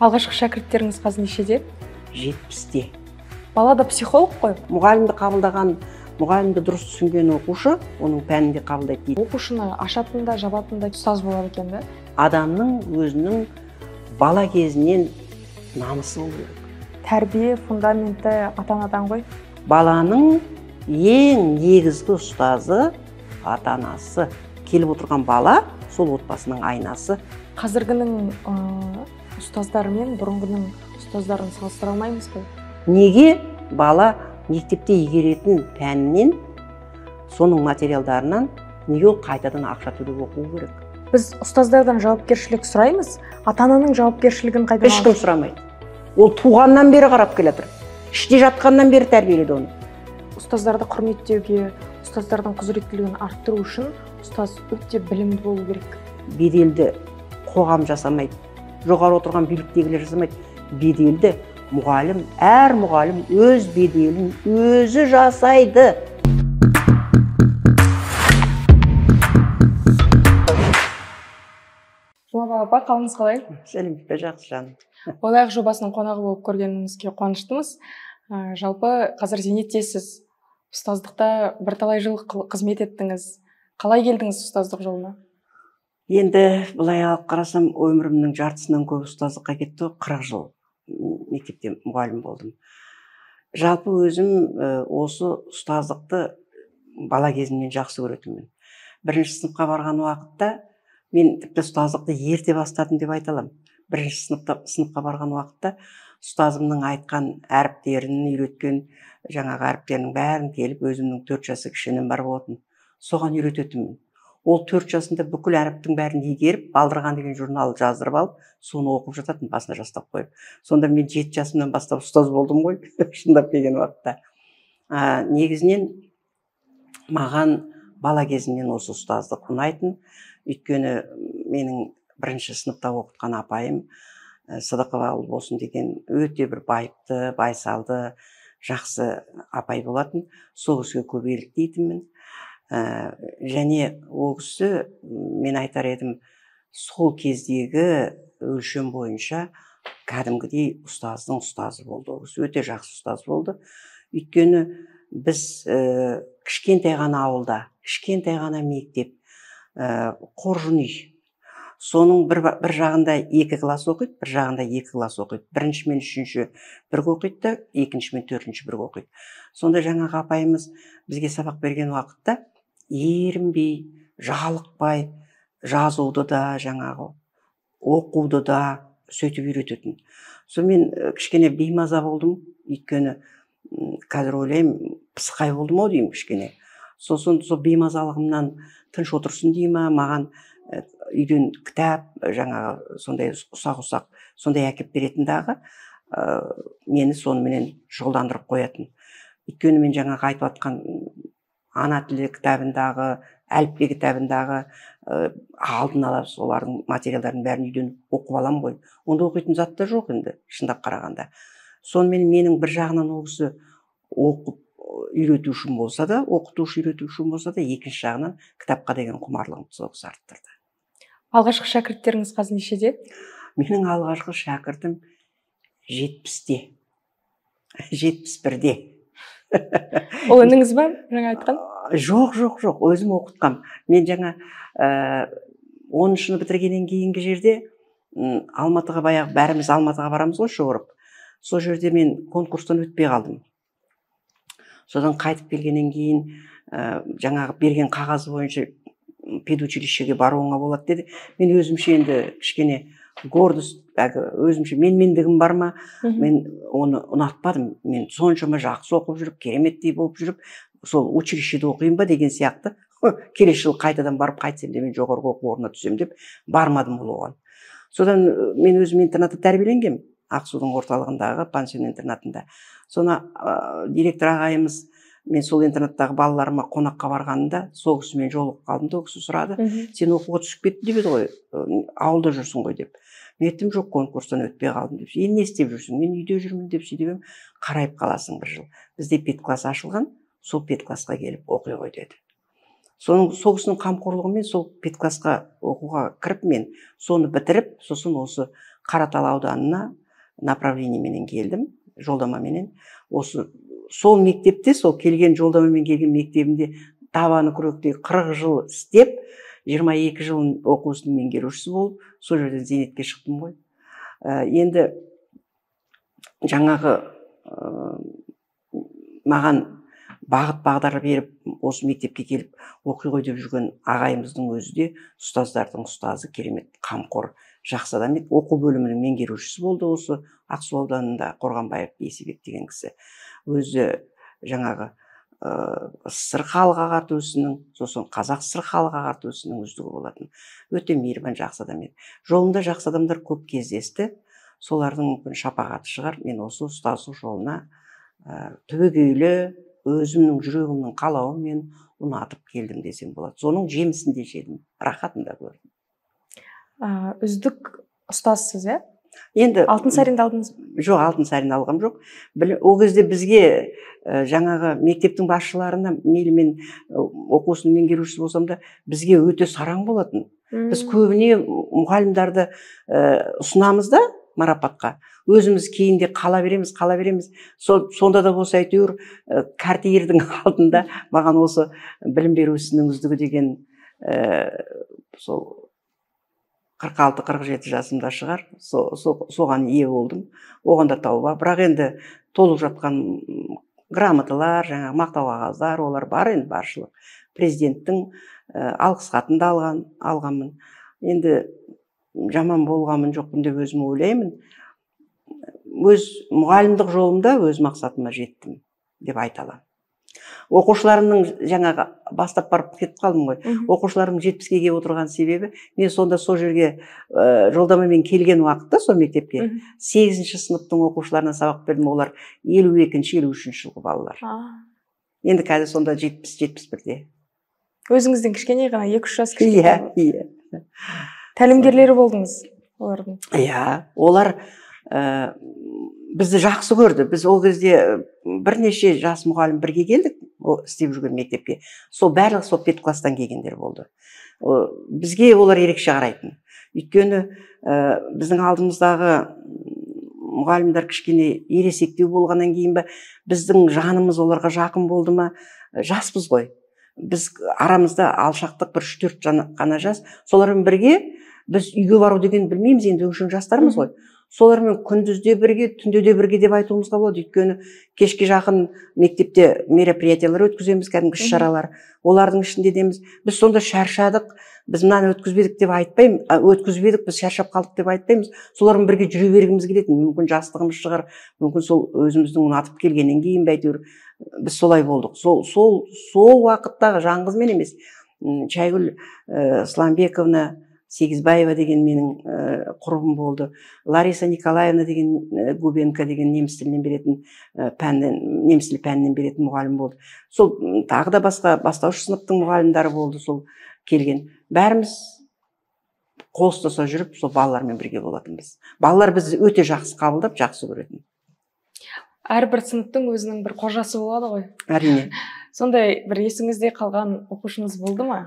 Алғашқы шәкірттеріңіз қазір нешеде? 70-те. Бала да психолог қой? Мұғалімді қабылдаған, мұғалімді дұрыс түсінген оқушы, оның пәнінде қабылдайды дейді. Оқушыны ашатында, жабатында ұстаз болады екен да? Адамның өзінің бала кезінен намысы болу керек. Тәрбие фундаменті ата-анадан ғой. Баланың ең негізгі ұстазы ата-анасы. Келіп отырған бала сол отбасының айнасы. Қазіргінің ұстаздары мен бұрынғының ұстаздарын салыстыра алмаймыз ғой. Неге бала мектепте игеретін пәнінен, соның материалдарынан неге ол қайтадан ақша төлеп оқу керек? Біз ұстаздардан жауапкершілік сұраймыз, ата-ананың жауапкершілігін қайдан алады? Ешкім сұрамайды. Ол туғаннан бері қарап келе жатыр. Іште жатқаннан бері тәрбиеледі оны. Ұстаздарды құрметтеуге, ұстаздардың құзыреттілігін арттыру үшін ұстаз өте білімді болу керек. Беделді қоғам жасамайды. Жоғары отырған биліктегілер жасамайды. Беделді мұғалім, әр мұғалім өз беделін өзі жасайды. Жұмабек апа, қалыңыз қалай? Сәлеметпе, жақсы жаным. Болайық жобасының қонағы болып көргенімізге қуаныштымыз. Жалпы қазір зейнеттесіз. Ұстаздықта бірталай жыл қызмет еттіңіз. Қалай келдіңіз ұстаздық жолына? Енді былай алып қарасам, өмірімнің жартысынан көп ұстаздыққа кетті, 40 жыл мектепте мұғалім болдым. Жалпы өзім осы ұстаздықты бала кезімнен жақсы көретінмін. Бірінші сыныпқа барған уақытта мен тіпті ұстаздықты ерте бастадым деп айта аламын. Бірінші сыныпқа барған уақытта ұстазымның айтқан әріптерін үйреткен, жаңағы әріптерінің бәрін келіп, өзімнің 4 жасы кішкенем бар болатын. Соған үйрететінмін. Ол 4 жасында бүкіл әріптің бәрін игеріп, балдырған деген журнал жаздырып алып, соны оқып жататын, басына жастап қойып. Сонда мен 7 жасымнан бастап ұстаз болдым ғой, шындап келген уақытта. Негізінен маған бала кезімнен осы ұстаздық ұнайтын. Өйткені менің бірінші сыныпта оқытқан апайым Сыдықова болсын деген өте бір байыпты, байсалды, жақсы апай болатын. Сол кісіге көп еліктейтінмін. Және ол кісі, мен айтар едім, сол кездегі өлшем бойынша кәдімгідей ұстаздың ұстазы болды. Ол кісі өте жақсы ұстаз болды. Өйткені біз кішкентай ғана ауылда, кішкентай ғана мектеп, қоржын үй. Соның бір жағында 2 класс оқиды, бір жағында 2 класс оқиды. Бірінші мен үшінші бірге оқиды, екінші мен төртінші бірге оқиды. Сонда жаңағы апайымыз бізге сабақ берген уақытта ерінбей, жалықпай, жазуды да, жаңағы оқуды да сөйтіп үйрететін. Сонымен кішкене беймаза болдым, өйткені қазір ойлаймын, пысықай болдым ау деймін кішкене. Сосын сол беймазалығымнан тыныш отырсын деймін, маған үйден кітап, жаңағы сондай ұсақ-ұсақ сондай әкеп беретін дағы, мені сонымен шұғылдандырып қоятын. Өйткені мен жаңағы айтып атқан ана тілі кітабындағы, әліппе кітабындағы алдын ала солардың материалдарын бәрін үйден оқып алам ғой. Онда оқитын зат та жоқ енді, шындап қарағанда. Сонымен менің бір жағынан ол кісі оқып үйретушім болса да, оқытушы үйретушім болса да, екінші жағынан кітапқа деген құмарлығымды сол кісі арттырды. Алғашқы шәкірттеріңіз қазір нешеде? Менің алғашқы шәкіртім 70-те, 71-де. Ол ініңіз ба, жаңа айтқан? Жоқ, өзім оқытқам. Мен жаңа 10-шыны бітіргеннен кейінгі жерде Алматыға, баяғы бәріміз Алматыға барамыз ғой, шоғырып. Сол жерде мен конкурстан өтпей қалдым. Содан қайтып келгеннен кейін жаңағы берген қағазы бойынша педучилищеге баруыңа болады деді. Мен өзімше енді кішкене гордость, өзімше менмендігім бар ма, мен оны ұнатпадым. Мен соншама жақсы оқып жүріп, кереметтей болып жүріп, сол училищеде оқиын ба деген сияқты. Келесі жылы қайтадан барып қайтсам де мен жоғарғы оқу орнына түсем деп бармадым ол оған. Содан мен өзім интернатта тәрбиеленгем, Ақсудың орталығындағы пансион интернатында. Соны директор ағайымыз, мен сол интернаттағы балаларыма қонаққа барғанында сол кісімен жолығып қалдым да, ол кісі сұрады, сен оқуға түсіп кеттің деп еді ғой, ауылда жүрсің ғой деп. Мен айттым, жоқ, конкурстан өтпей қалдым деп. Енді не істеп жүрсің? Мен үйде жүрмін деп сөйтіп, қарайып қаласың бір жыл. Бізде педкласс ашылған, сол педклассқа келіп оқи ғой деді. Сол кісінің қамқорлығымен сол педклассқа оқуға кіріп, мен соны бітіріп, сосын осы Қаратал ауданына направлениеменен келдім, жолдамаменен. Осы сол мектепте, сол келген жолдамамен келген мектебімде табаны күректей 40 жыл істеп, 22 жыл оқу ісінің меңгерушісі болып, сол жерден зейнетке шықтым ғой. Енді жаңағы маған бағыт бағдар беріп, осы мектепке келіп оқи ғой деп жүрген ағайымыздың өзі де ұстаздардың ұстазы, керемет қамқор, жақсы адам еді. Оқу бөлімінің меңгерушісі болды осы Ақсу ауданында, Қорғанбаев Бейсебек деген кісі. Өзі жаңағы СССР халық ағарту ісінің, сосын Қазақ СССР халық ағарту ісінің үздігі болатын. Өте мейірбан, жақсы адам еді. Жолында жақсы адамдар көп кездесті. Солардың мүмкін шапағаты шығар, мен осы ұстаздық жолына түбегейлі өзімнің жүрегімнің қалауымен ұнатып келдім десем болады. Соның жемісін де жедім, рахатын да көрдім. Үздік ұстазсыз, иә? Енді Алтынсаринді алдыңыз ба? Жоқ, Алтынсаринді алғам жоқ. Ол кезде бізге жаңағы мектептің басшыларына, мейлі мен оқу ісінің меңгерушісі болсам да, бізге өте сараң болатын. Біз көбіне мұғалімдарды ұсынамыз да марапатқа. Өзіміз кейінде қала береміз. Сонда да болса әйтеуір картиердің алдында маған осы білім беру ісінің үздігі деген сол 46-47 жасымда шығар, соған ие болдым. Оған да тауба. бірақ енді толып жатқан грамоталар, жаңағы мақтау қағаздар, олар бар енді, баршылық. Президенттің алғыс хатын да алғанмын. Енді жаман болғанмын жоқпын деп өзім ойлаймын. Өз мұғалімдік жолымда өз мақсатыма жеттім деп айта аламын. Оқушыларымның жаңағы бастап барып кетіп қалдым ғой. Оқушыларым 70-ге келіп отырған себебі, мен сонда сол жерге жолдамамен келген уақытта сол мектепке 8-ші сыныптың оқушыларына сабақ бердім. Олар 52-53 жылғы балалар. Енді қазір сонда 70-71-де. Өзіңізден кішкене ғана 2-3 жас кішкене. Иә. Тәлімгерлері болдыңыз олардың. Иә, олар бізді жақсы көрді. Біз ол кезде бірнеше жас мұғалім бірге келдік, істеп жүрген мектепке. Сол барлығы сол педкласстан келгендер болды. Бізге олар ерекше қарайтын. Өйткені біздің алдымыздағы мұғалімдер кішкене ересектеу болғаннан кейін бе, біздің жанымыз оларға жақын болды ма? Жаспыз ғой. Біз арамызда алшақтық бір 3-4 ғана жас. Солармен бірге біз үйге бару деген білмейміз, енді өңшең жастарымыз ғой. Солармен күндізде бірге, түнде де бірге деп айтуымызға болады. Өйткені кешке жақын мектепте мероприятиялар өткіземіз, кәдімгі іс-шаралар. Олардың ішінде деміз, біз сонда шаршадық, біз мынаны өткізбедік деп айтпаймыз, өткізбедік, біз шаршап қалдық деп айтпаймыз. Солармен бірге жүре бергіміз келетін. Мүмкін жастығымыз шығар, мүмкін сол өзіміздің ұнатып келгеннен кейін бе әйтеуір біз солай болдық. Сол уақыттағы жаңғызмен емес, Шайгүл Сламбековна Сегізбаева деген менің құрбым болды. Лариса Николаевна деген Губенко деген неміс тілінен беретін неміс тілі пәнінен беретін мұғалім болды. Сол тағы да басқа бастауыш сыныптың мұғалімдері болды, сол келген. Бәріміз қол ұстаса жүріп, сол балалармен бірге болатынбыз. Балалар бізді өте жақсы қабылдап, жақсы көретін. Әрбір сыныптың өзінің бір қожасы болады ғой. Әрине. Сондай бір есіңізде қалған оқушыңыз болды ма?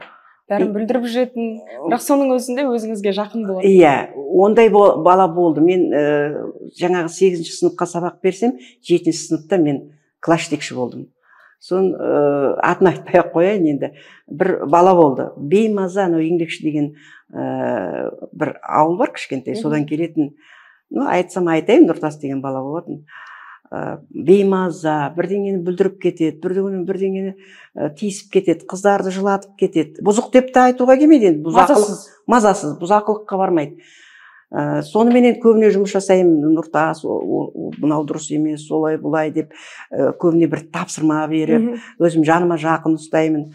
Бәрін бүлдіріп жүретін, бірақ соның өзінде өзіңізге жақын болады. Иә, ондай бала болды. Мен жаңағы 8-ші сыныпқа сабақ берсем, 7-ші сыныпта мен класс жетекші болдым. Сон атын айтпай-ақ қояйын енді. Бір бала болды. Беймаза, еңбекші деген бір ауыл бар кішкентай, содан келетін. Айтсам айтайын, Нұртас деген бала болатын. Беймаза, бірдеңені бүлдіріп кетеді, бірдеңені тиісіп кетеді, қыздарды жылатып кетеді. Бұзық деп те айтуға келмейді, мазасыз, бұзақылыққа бармайды. Соныменен көбіне жұмыс жасаймын. Нұртас, мынау дұрыс емес, солай бұлай деп көбіне бір тапсырма беріп, өзім жаныма жақын ұстаймын.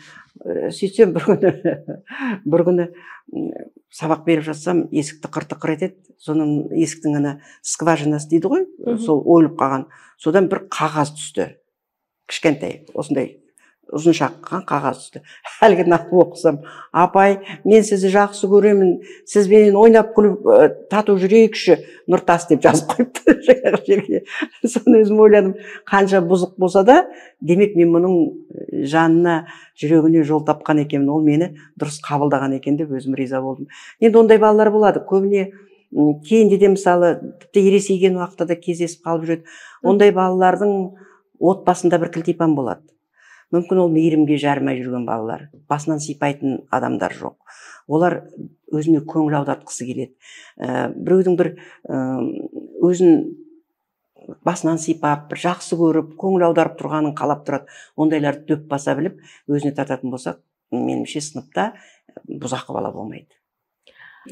Сөйтсем бір күні сабақ беріп жатсам, есікті қыртық етеді. Соның есіктің ана скважинасы дейді ғой, сол ойылып қалған. Содан бір қағаз түсті. Кішкентай, осындай ұзын шаққан қағаз түсті. Әлгі нақып оқысам, апай, мен сізді жақсы көремін, сізбенен ойнап күліп тату жүрейікші, Нұртас деп жазып қойыпты жаңағы жерге. Соны өзім ойладым, қанша бұзық болса да, демек мен мұның жанына, жүрегіне жол тапқан екенмін, ол мені дұрыс қабылдаған екен деп өзім риза болдым. Енді ондай балалар болады. Көбіне Кейінде де мысалы тіпті ересейген уақытта да кездесіп қалып жүреді. Ондай балалардың отбасында бір кілтипан болады. Мүмкін ол мейірімге жарымай жүрген балалар, басынан сипайтын адамдар жоқ. Олар өзіне көңіл аудартқысы келеді. Біреудің бір өзін басынан сипап, бір жақсы көріп, көңіл аударып тұрғанын қалап тұрады. Ондайларды дөп баса біліп, өзіне тартатын болсақ, меніңше сыныпта бұзақы бала болмайды.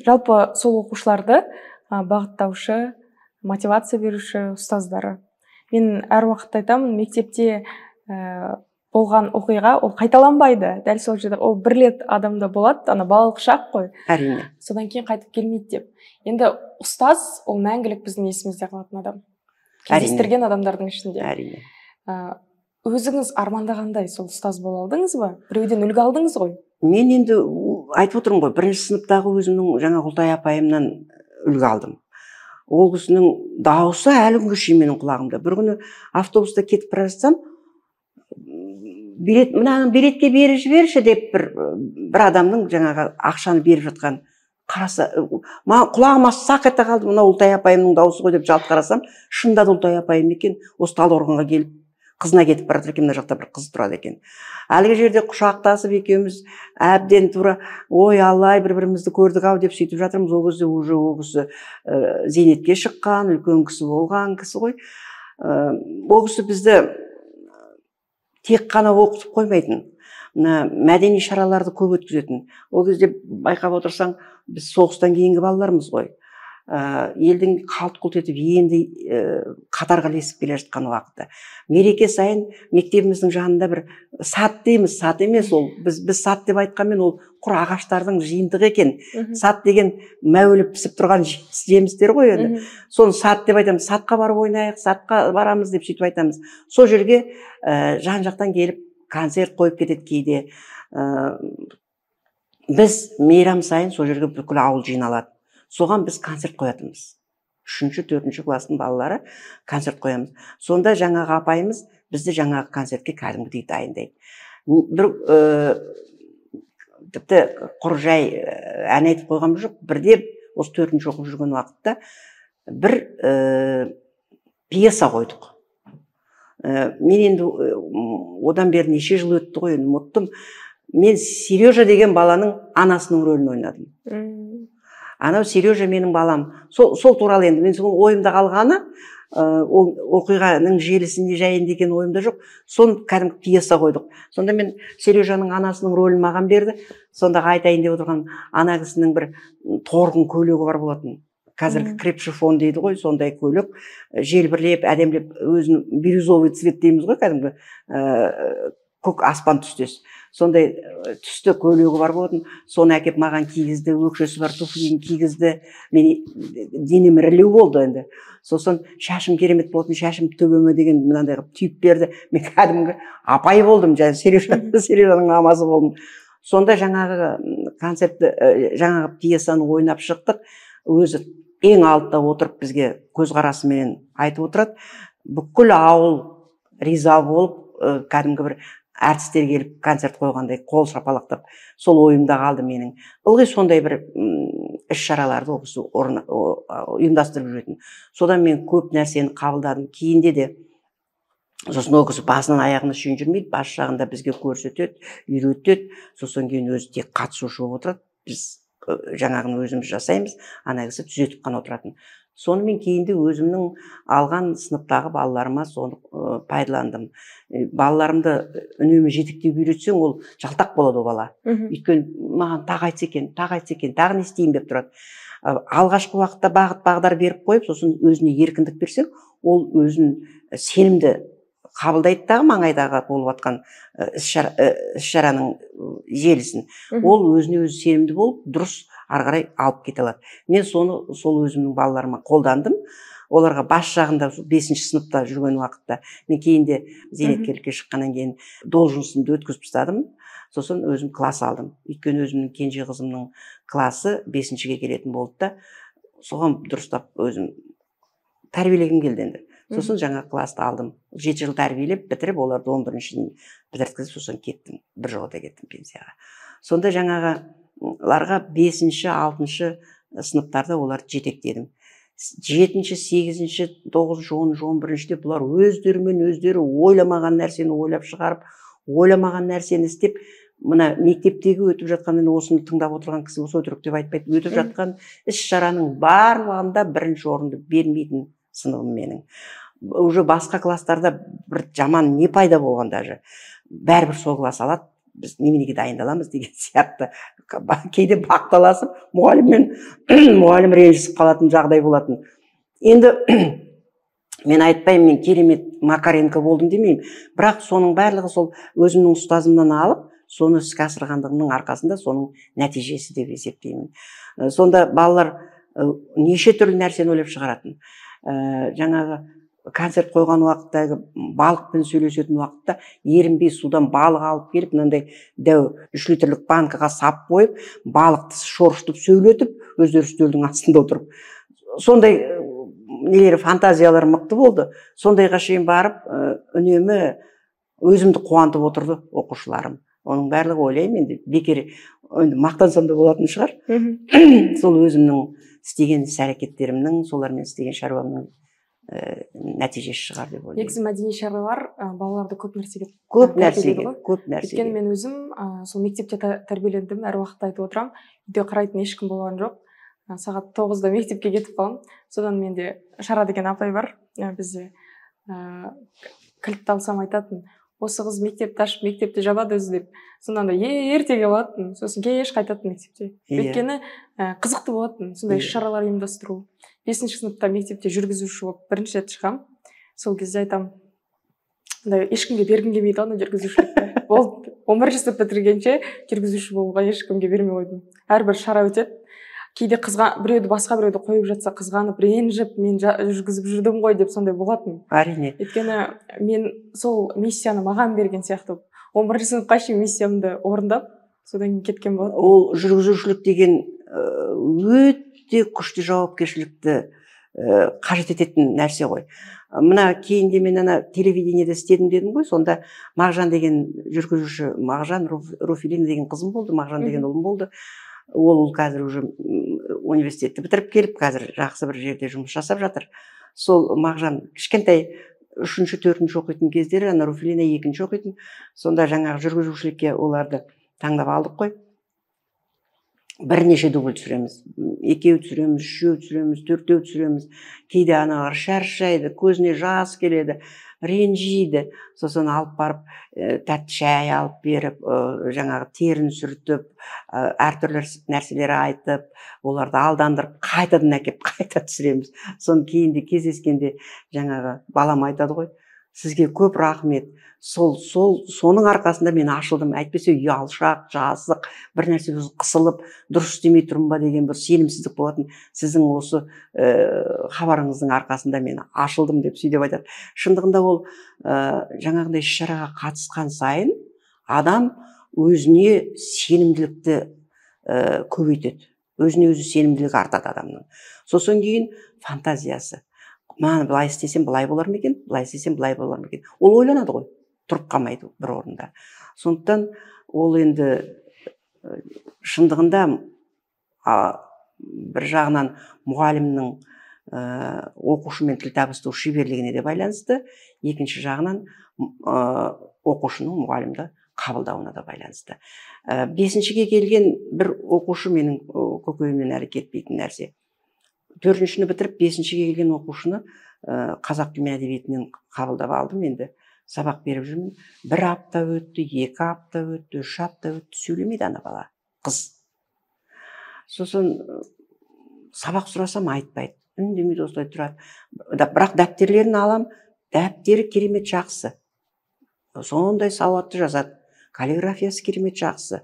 Жалпы сол оқушыларды бағыттаушы, мотивация беруші ұстаздары. Мен әр уақытта айтамын, мектепте болған оқиға ол қайталанбайды. Дәл сол жерде ол бір рет адамда болады, ана балалық шақ қой. Әрине. Содан кейін қайтып келмейді деп. Енді ұстаз ол мәңгілік біздің есімізде қалатын адам. Кездестірген адамдардың ішінде. Әрине. Өзіңіз армандағандай сол ұстаз бола алдыңыз ба? Біреуден үлгі алдыңыз ғой? Мен енді айтып отырмын ғой, бірінші сыныптағы өзімнің жаңа Ұлтай апайымнан үлгі алдым. Ол кісінің дауысы әлі күнге шейін менің құлағымда. Бір күні автобуста кетіп бара жатсам, мынаның билетке беріп жіберші деп бір адамның жаңағы ақшаны беріп жатқан қараса, құлағыма сақ ете қалды, мына Ұлтай апайымның дауысы ғой деп жалт қарасам, шынында да Ұлтай апайым екен. Осы Талдықорғанға келіп қызына кетіп бара жатыр екен, мына жақта бір қыз тұрады екен. Әлгі жерде құшақтасып екеуміз әбден тура, ой Аллай, бір-бірімізді көрдік ау деп сөйтіп жатырмыз. Ол кезде уже ол кісі зейнетке шыққан, үлкен кісі болған кісі ғой. Ол кісі бізді тек қана оқытып қоймайтын, мәдени шараларды көп өткізетін. Ол кезде байқап отырсаң, біз соғыстан кейінгі балалармыз ғой. Елдің қалт-құлт етіп енді қатарға ілесіп келе жатқан уақытта. Мереке сайын мектебіміздің жанында бір сат дейміз, сат емес ол. Біз сат деп айтқанмен ол құр ағаштардың жиынтығы екен. Сат деген мәуіліп пісіп тұрған жемістер ғой енді. Соны сат деп айтамыз. Сатқа барып ойнайық, сатқа барамыз деп сөйтіп айтамыз. Сол жерге жан-жақтан келіп концерт қойып кетеді кейде. Біз мейрам сайын сол жерге бүкіл ауыл жиналады. Соған біз концерт қоятымыз. 3-4 класстың балалары концерт қоямыз. Сонда жаңағы апайымыз бізді жаңағы концертке кәдімгідей дайындайды. Тіпті құр жай ән айтып қойған жоқ, бірде осы 4-ші оқып жүрген уақытта бір пьеса қойдық. Мен енді одан бері неше жыл өтті ғой, ұмыттым. Мен Сережа деген баланың анасының рөлін ойнадым. Анау Сережа менің балам. Сол туралы енді мен сол ойымда қалғаны, ол оқиғаның желісінде жайында екен ойымда жоқ. Соны кәдімгі пьеса қойдық. Сонда мен Сережаның анасының рөлін маған берді. Сонда айтайын деп отырған ана кісінің бір торғын көйлегі бар болатын. Қазіргі креп-шифон дейді ғой, сондай көйлек. Желбірлеп, әдемлеп, өзін бирюзовый цвет дейміз ғой, кәдімгі көк аспан түстес. Сондай түсті көйлегі бар болатын. Соны әкеп маған кигізді, өкшесі бар туфлиін кигізді. Мен денем ірілеу болды енді. Сосын шашым керемет болатын, шашым төбеме деген мынандай түйіп берді. Мен кәдімгі апай болдым, Сережаның амасы болдым. Сонда жаңағы концертті, жаңағы пьесаны ойнап шықтық. Өзі ең алдыда отырып бізге көзқарасымен айтып отырады. Бүкіл ауыл риза болып, кәдімгі бір әртістер келіп концерт қойғандай қол шапалақтап, сол ойымда қалды менің. Ылғи сондай бір іс-шараларды ұйымдастырып жүретін. Содан мен көп нәрсені қабылдадым. Кейінде де сосын ол кісі басынан аяғына шейін жүрмейді, бас жағында бізге көрсетеді, үйретеді. Сосын кейін өзі тек қатысушы болып отырады. Біз жаңағыны өзіміз жасаймыз, ана кісі түзетіп қана отыратын. Сонымен кейінде өзімнің алған сыныптағы балаларыма соны пайдаландым. Балаларымды үнемі жетектеп үйретсең, ол жалтақ болады о бала. Өйткені маған тағы айтса екен, тағы не істейін деп тұрады. Алғашқы уақытта бағыт-бағдар беріп қойып, сосын өзіне еркіндік берсең, ол өзін сенімді қабылдайды дағы маңайдағы болып жатқан іс-шараның желісін. Ол өзіне өзі сенімді болып, дұрыс ары қарай алып кете алады. Мен сол өзімнің балаларыма қолдандым. Оларға бас жағында 5-ші сыныпта жүрген уақытта, мен кейінде зейнеткерлікке шыққаннан кейін должностымды өткізіп тастадым. Сосын өзім класс алдым. Өйткені өзімнің кенже қызымның классы 5-шіге келетін болды да, соған дұрыстап өзім тәрбиелегім келді енді. Сосын жаңа класты алдым. 7 жыл тәрбиелеп, бітіріп, оларды 11-ші бітірткізіп, сосын кеттім. Бір жолда кеттім пенсияға. Сонда жаңағыларға 5-ші, 6-ші сыныптарда оларды жетектедім. 7-ші, 8-ші, 9-ші, 10-ші, 11-шіде бұлар өздері ойламаған нәрсені ойлап шығарып, ойламаған нәрсені істеп, мына мектептегі өтіп жатқан, осыны тыңдап отырған кісі осы өтірік деп айтпайды, өтіп жатқан іс-шараның барлығында бірінші орынды бермейтін сыныбым менің. Уже басқа класстарда бір жаман не пайда болған даже. Бәрібір сол класс алады, біз неменеге дайындаламыз деген сияқты. Кейде бақталасып, мұғалім ренжісіп қалатын жағдай болатын. Енді мен айтпаймын, мен керемет Макаренко болдым демеймін, бірақ соның барлығы сол өзімнің ұстазымнан алып, соны іске асырғандығымның арқасында соның нәтижесі деп есептеймін. Сонда балалар неше түрлі нәрсені ойлап шығаратын. Жаңағы концерт қойған уақыттағы балықпен сөйлесетін уақытта ерінбей судан балық алып келіп, мынандай дәу 3 литрлік банкаға сап қойып, балықты шоршытып сөйлетіп, өздері үстелдің астында отырып. Сондай нелері, фантазиялар мықты болды. Сондайға шейін барып, үнемі өзімді қуантып отырды оқушыларым. Оның барлығы ойлаймын, енді бекер мақтансам да болатын шығар. Сол өзімнің істеген іс-әрекеттерімнің, солармен істеген шаруамның нәтижесі шығар деп ойлаймын. Негізі мәдени шаралар балаларды көп нәрсеге Өйткені мен өзім сол мектепте тәрбиелендім, әр уақытта айтып отырамын, үйде қарайтын ешкім болған жоқ. Сағат 9-да мектепке кетіп қалам. Содан менде Шара деген апай бар, бізде кілтті алсам айтатын, осы қыз мектепті ашып, мектепті жабады өзі деп. Сонда ертеге болатын, сосын кеш қайтатын мектепте. Өйткені қызықты болатын, сондай шаралар ұйымдастыру. 5-ші сыныпта мектепте жүргізуші болып бірінші рет шығам. Сол кезде айтам, ешкімге бергім келмейді оны жүргізушілікті. Болды, 11-ші сынып бітіргенше жүргізуші болуға ешкімге бермей қойдым. Әрбір шара өтеді. Кейде біреуді басқа біреуді қойып жатса қызғанып, ренжіп, мен жүргізіп жүрдім ғой деп сондай болатын. Әрине. Өйткені мен сол миссияны маған берген сияқты. 11-ші сыныпқа шейін миссиямды орындап, содан кеткен болатын. Ол жүргізушілік деген өте күшті жауапкершілікті қажет ететін нәрсе ғой. Мына кейінде мен телевидениеде істедім дедім ғой, сонда Мағжан деген жүргізуші, Мағжан Руфилина деген қызым болды, Мағжан деген ұлым болды. Ол қазір уже университетті бітіріп келіп, қазір жақсы бір жерде жұмыс жасап жатыр. Сол Мағжан кішкентай 3-ші, 4-ші оқитын кездері, Руфилина 2-ші оқитын. Сонда жаңағы жүргізушілікке оларды таңдап алдық қой. Бірнеше дубль түсіреміз. 2 түсіреміз, 3 түсіреміз, 4 түсіреміз. Кейде аналар шаршайды, көзіне жас келеді, ренжиді. Сосын алып барып, тәтті шай алып беріп, жаңағы терін сүртіп, әртүрлі нәрселер айтып, оларды алдандырып, қайтадан әкеп, қайта түсіреміз. Соны кейінде кездескенде жаңағы балам айтады ғой, сізге көп рахмет. Соның арқасында мен ашылдым. Әйтпесе ұялшақ, жазық, бір нәрсе қысылып, дұрыс істемей тұрмын ба деген бір сенімсіздік болатын. Сіздің осы хабарыңыздың арқасында мен ашылдым деп сөйтіп айтады. Шындығында ол жаңағындай іс-шараға қатысқан сайын адам өзіне сенімділікті көбейтеді. Өзіне өзі сенімділік артады адамның. Сосын кейін фантазиясы. Маған былай істесем былай болар ма екен, былай істесем былай болар ма екен. Ол ойланады ғой, тұрып қалмайды бір орында. Сондықтан ол енді шындығында бір жағынан мұғалімнің оқушымен тіл табыстау шеберлігіне де байланысты, екінші жағынан оқушының мұғалімді қабылдауына да байланысты. 5-шіге келген бір оқушы менің көкейімнен әрі кетпейтін нәрсе. 4-шіні бітіріп 5-шіге келген оқушыны қазақ тілі мен әдебиетінен қабылдап алдым. Енді сабақ беріп жүрмін. 1 апта өтті, 2 апта өтті, 3 апта өтті, сөйлемейді ана бала, қыз. Сосын сабақ сұрасам айтпайды, үндемейді, осылай тұрады. Бірақ дәптерлерін алам, дәптері керемет жақсы. Сондай сауатты жазады, каллиграфиясы керемет жақсы.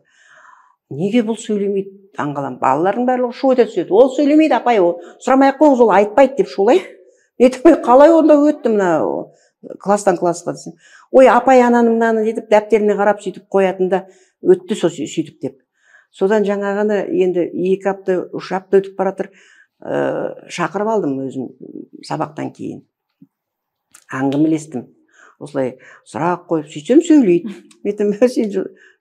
Неге бұл сөйлемейді, таңғалам. Балалардың барлығы шу ете түседі. Ол сөйлемейді, апай, сұрамай-ақ қойыңыз, ол айтпайды деп шулайды. Қалай онда өтті мына класстан классқа десем. Ой, апай ананың мынаны детіп, дәптеріне қарап сөйтіп қоятында өтті сөйтіп деп. Содан жаңағыны енді 2 апта, 3 апта өтіп баратыр, шақырып алдым өзім сабақтан кейін. Әңгімелестім. Осылай сұрақ қойып, сөйтсем сөйлейді. Мен сен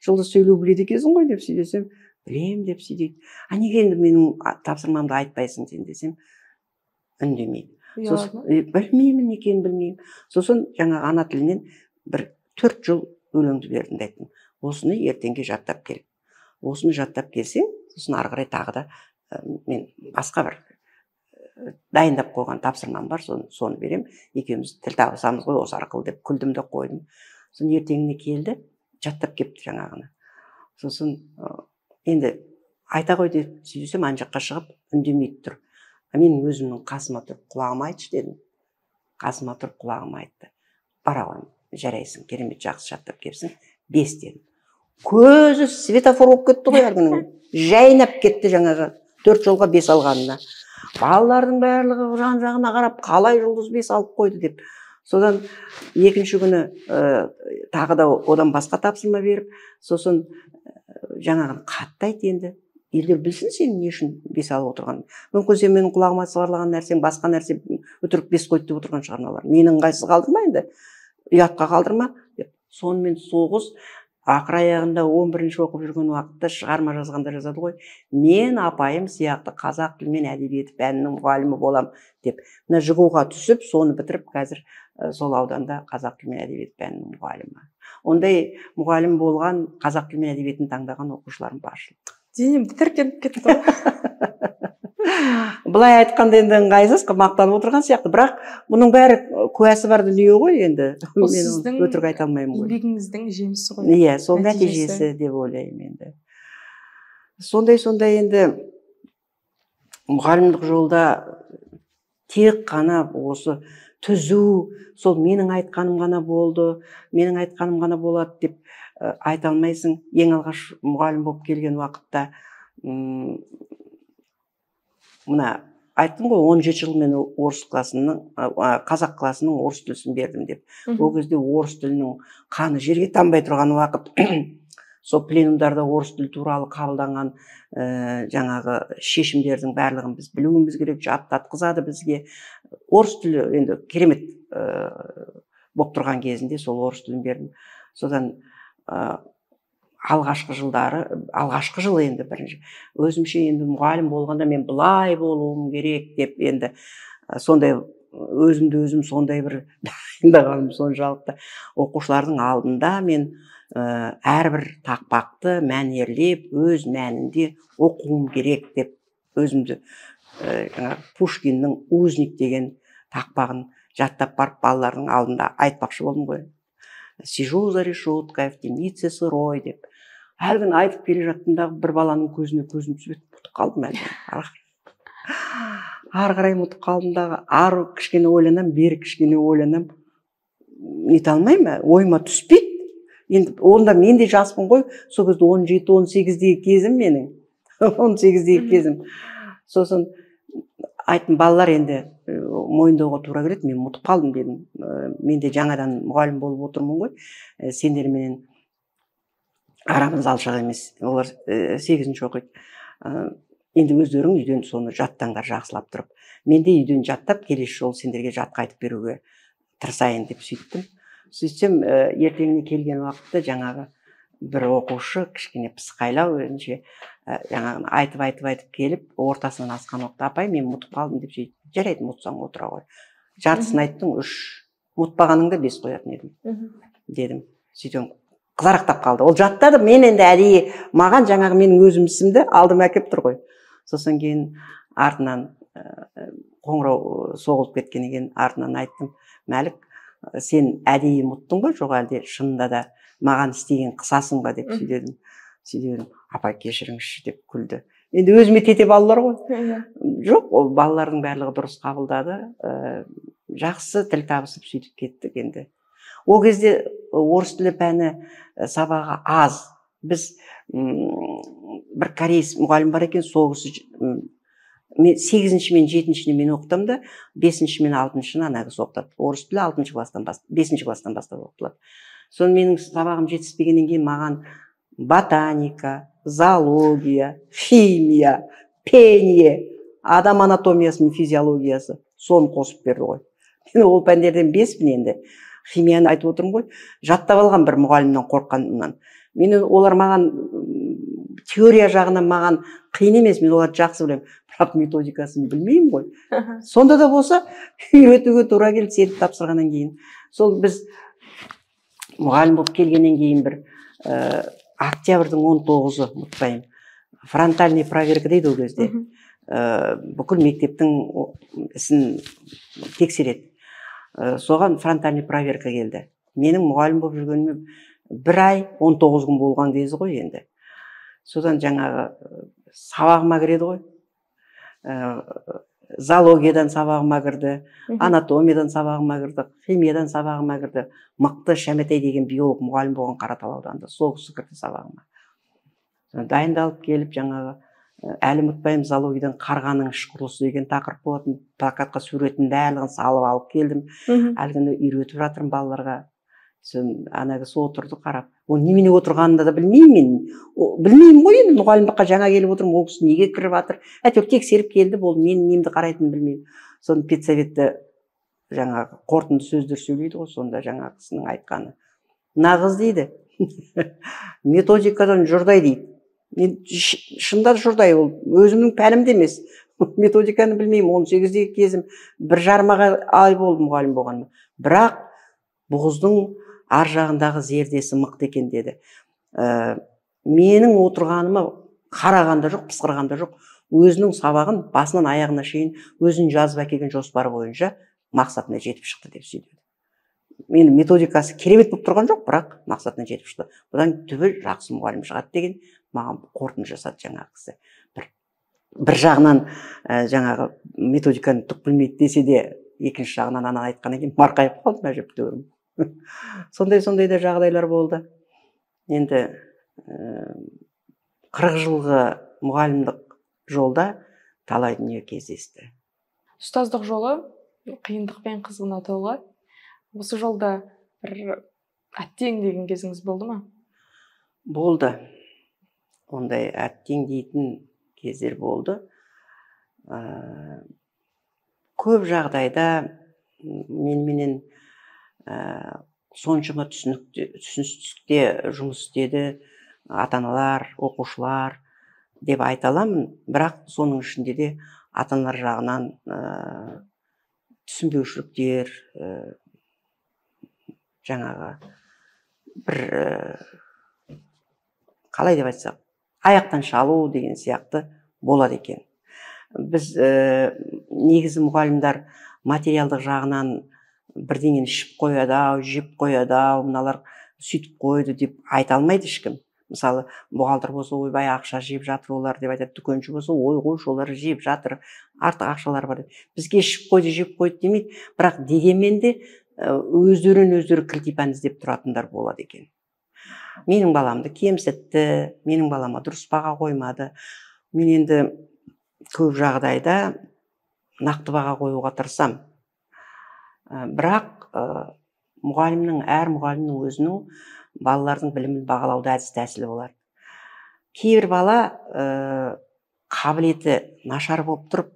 жылда сөйлеу біледі екенсің ғой деп сөйлесем, білем деп сөйдейді. Неге енді менің тапсырмамды айтпайсың сен десем, үндемейді. Білмеймін, екенін білмеймін. Сосын жаңағы ана тілінен бір 4 жыл өлеңді бердім де айттым. Осыны ертеңге жаттап кел. Осыны жаттап келсең, сосын ары қарай тағы да мен басқа бір дайындап қойған тапсырмам бар, соны берем. Екеуміз тіл табысамыз ғой осы арқылы деп күлдім де қойдым. Сосын ертеңіне келді, жаттап кепті жаңағыны. Сосын енді айта ғой деп сөйлесем, ана жаққа шығып үндемейді тұр. Мен өзімнің қасыма тұрып құлағыма айтшы дедім. Қасыма тұрып құлағыма айтты. Бара ғой, жарайсың, керемет жақсы жаттап кепсің, 5 дедім. Көзі светофор болып кетті ғой әлгінің. Жайнап кетті жаңағы 4 жолға 5 алғанына. Балалардың барлығы жан-жағына қарап, қалай жұлдыз 5 алып қойды деп. Содан екінші күні тағы да одан басқа тапсырма беріп, сосын жаңағын қатты айт енді. Елдер білсін сен не үшін 5 алып отырған. Мүмкін сен менің құлағыма сығарлаған нәрсең, басқа нәрсе өтірік 5 қойды деп отырған шығарналар. Менің қайсы қалдырма енді, ұятқа қалдырма деп. Сонымен соғыс ақыр аяғында 11-ші оқып жүрген уақытта шығарма жазғанда жазады ғой. Мен апайым сияқты қазақ тілі мен әдебиеті пәнінің мұғалімі болам деп. Мына ЖГУ-ға түсіп, соны бітіріп, қазір сол ауданда қазақ тілі мен әдебиеті пәнінің мұғалімі. Ондай мұғалім болған, қазақ тілі мен әдебиетін таңдаған оқушыларым баршылық. Денем тітіркеніп кетті ғой. Былай айтқанда енді ыңғайсыз, мақтанып отырған сияқты, бірақ бұның бәрі куәсі бар дүние ғой енді. Мен өтірік айта алмаймын ғой. Еңбегіңіздің жемісі ғой. Иә, сол нәтижесі деп ойлаймын енді. Сондай енді мұғалімдік жолда тек қана осы түзу, сол менің айтқаным ғана болды, менің айтқаным ғана болады деп айта алмайсың. Ең алғаш мұғалім болып келген уақытта мына айттым ғой, 17 жыл мен қазақ класының орыс тілін бердім деп. Ол кезде орыс тілінің қаны жерге тамбай тұрған уақыт. Сол пленумдарда орыс тілі туралы қабылданған жаңағы шешімдердің барлығын біз білуіміз керек, жаттатқызады бізге. Орыс тілі енді керемет болып тұрған кезінде сол орыс тілін бердім. Содан алғашқы жылы енді бірінші өзімше енді мұғалім болғанда мен бұлай болуым керек деп енді сондай өзім сондай бір дайындағаным соншалықты. Оқушылардың алдында мен әрбір тақпақты мәнерлеп өз мәнінде оқуым керек деп өзімді Пушкиннің «Узник» деген тақпағын жаттап барып балалардың алдында айтпақшы болдым ғой. Сижу за решеткой в темнице сырой деп. Әлгін айтып келе жаттымдағы бір баланың көзіне көзім түсіп ұмытып қалдым әлгі. Ары қарай ұмытып қалдым дағы, ары кішкене ойланам, бері кішкене ойланам. Нете алмаймын, ойыма түспейді. Енді онда мен де жаспын ғой, сол кезде 17-18-дегі кезім менің. 18-дегі кезім. Сосын айттым, балалар енді мойындауға тура келеді, мен ұмытып қалдым дедім. Мен де жаңадан мұғалім болып отырмын ғой. Сендерменен арамыз алшақ емес. Олар 8-ші оқиды. Енді өздерің үйден соны жаттаңдар жақсылап тұрып. Мен де үйден жаттап, келесі жолы сендерге жатқа айтып беруге тырысайын деп сөйттім. Сөйтсем, ертеңіне келген уақытта жаңағы бір оқушы кішкене пысқайлау өзінше жаңағы айтып келіп, ортасынан асқан уақытта, апай, мен ұмытып қалдым деп сөйтті. Жарайды, ұмытсаң отыра ғой. Жартысын айттың, 3, ұмытпағаныңда 5 қоятын едім дедім. Сөйтем, қызарақтап қалды. Ол жаттады, мен енді әдейі маған жаңағы менің өзім ісімді алдыма әкеп тұр ғой. Сосын кейін артынан қоңырау соғылып кеткеннен кейін артынан айттым, Мәлік, сен әдейі ұмыттың ба, жоқ әлде шынында да маған істеген қысасың ба деп сөйдедім. Апай, кешіріңізші деп күлді. Енді өзіме тете балалар ғой. Жоқ, ол балалардың барлығы дұрыс қабылдады. Жақсы тіл табысып сөйтіп кеттік енді. Ол кезде орыс тілі пәні сабағы аз. Біз бір корейс мұғалім бар екен, сол кісі 8-ші мен 7-шіні мен оқытам да, 5-ші мен 6-шыны ана кісі оқытады. Орыс тілі 6-ші класстан бастап, 5-ші класстан бастап оқытылады. Соны менің сабағым жетіспегеннен кейін маған ботаника, зоология, химия, пение, адам анатомиясы мен физиологиясы соны қосып берді ғой. Мен ол пәндерден 5-пін енді. Химияны айтып отырмын ғой, жаттап алған бір мұғалімнен қорыққанымнан. Олар маған теория жағынан маған қиын емес, мен оларды жақсы білемін, бірақ методикасын білмеймін ғой. Сонда да болса үйретуге тура келді серіп тапсырғаннан кейін. Сол біз мұғалім болып келгеннен кейін бір октябрьдің 19-ы ұмытпаймын, фронтальный проверка дейді ол кезде. Бүкіл мектептің ісін тексереді. Соған фронтальный проверка келді. Менің мұғалім болып жүргеніме 1 ай 19 күн болған кезі ғой енді. Содан жаңағы сабағыма кіреді ғой. Зоологиядан сабағыма кірді, анатомиядан сабағыма кірді, химиядан сабағыма кірді. Мықты Шәметей деген биолог мұғалім болған Қараталаудан да, сол кісі кірді сабағыма. Дайындалып келіп, жаңағы әлі ұмытпаймын, зоологиядан қарғаның іш құрылысы деген тақырып болатын, плакатқа суретін барлығын салып алып келдім. Әлгіні үйретіп жатырмын балаларға. Ана кісі отырды қарап. Ол немене отырғанын да білмеймін мен. Білмеймін ғой енді, мұғалімдікке жаңа келіп отырмын, ол кісі неге кіріп жатыр. Әйтеуір тексеріп келді, болды, мен немді қарайтынын білмеймін. Соны педсоветте жаңағы қорытынды сөздер сөйлейді ғой, сонда жаңа кісінің айтқаны. Нағыз дейді. Методикадан жұрдай дейді. Мен шында жұрдай, ол өзімнің пәнімде емес. Методиканы білмеймін, 18-дегі кезім 1,5 ай болды мұғалім болғаныма. Бірақ бұғыздың ар жағындағы зердесі мықты екен деді. Менің отырғаныма қарағанда жоқ, пысқырғанда жоқ. Өзінің сабағын басынан аяғына шейін өзін жазып әкелген жоспары бойынша мақсатына жетіп шықты деп сөйледі. Мен методикасы керемет болып тұрған жоқ, бірақ мақсатына жетіп шықты. Бұдан түбі жақсы мұғалім шығады деген маған қорытынды жасады жаңағы кісі. Бір жағынан жаңағы методиканы түк білмейді десе де, екінші жағынан ана айтқаннан кейін марқайып қалдым әжептәуірім. Сондай да жағдайлар болды. Енді 40 жылғы мұғалімдік жолда талай дүние кездесті. Ұстаздық жолы қиындықпен қызғына толы. Осы жолда бір әттең деген кезіңіз болды ма? Болды. Ондай әттең дейтін кездер болды. Көп жағдайда менен соншама түсіністікте жұмыс істеді ата-аналар, оқушылар деп айта аламын, бірақ соның ішінде де ата-аналар жағынан түсінбеушіліктер, жаңағы бір қалай деп айтсақ, аяқтан шалу деген сияқты болады екен. Біз негізі мұғалімдар материалдық жағынан бірдеңені ішіп қояды-ау, жеп қояды-ау, мыналар сөйтіп қойды деп айта алмайды ешкім. Мысалы, бухгалтер болса, ойбай ақша жеп жатыр олар деп айтады, дүкенші болса, ой олар жеп жатыр, артық ақшалар бар. Бізге ішіп қойды, жеп қойды демейді, бірақ дегенмен де өздері кілтипан іздеп тұратындар болады екен. Менің баламды кемсітті, менің балама дұрыс баға қоймады. Мен енді көп жағдайда нақты баға қоюға тырысам. Бірақ әр мұғалімнің өзінің балалардың білімін бағалауда әдіс тәсілі болады. Кейбір бала қабілеті нашар болып тұрып,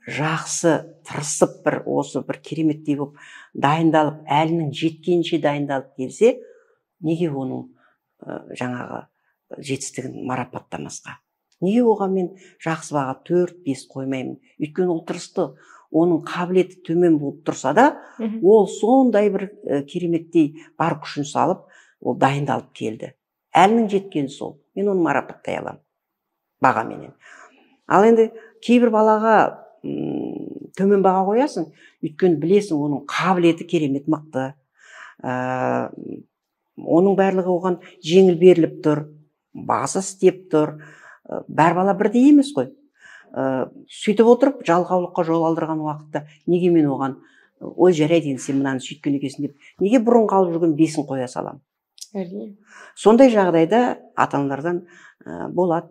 жақсы тырысып бір кереметтей болып дайындалып, әлінің жеткенше дайындалып келсе, неге оның жаңағы жетістігін марапаттамасқа? Неге оған мен жақсы баға 4-5 қоймаймын? Өйткені ол тырысты, оның қабілеті төмен болып тұрса да, ол сондай бір кереметтей бар күшін салып, ол дайындалып келді. Әлінің жеткені сол. Мен оны марапаттай аламын бағаменен. Ал енді кейбір балаға төмен баға қоясың, өйткені білесің, оның қабілеті керемет мықты. Оның барлығы оған жеңіл беріліп тұр, басы істеп тұр. Бәр бала бірдей емес қой. Сөйтіп отырып, жалқаулыққа жол алдырған уақытта неге мен оған ой жарайды, сен мынаны сөйткен екенсің деп, неге бұрын қалып жүрген 5-ін қоя салам? Сондай жағдайда ата-аналардан болады.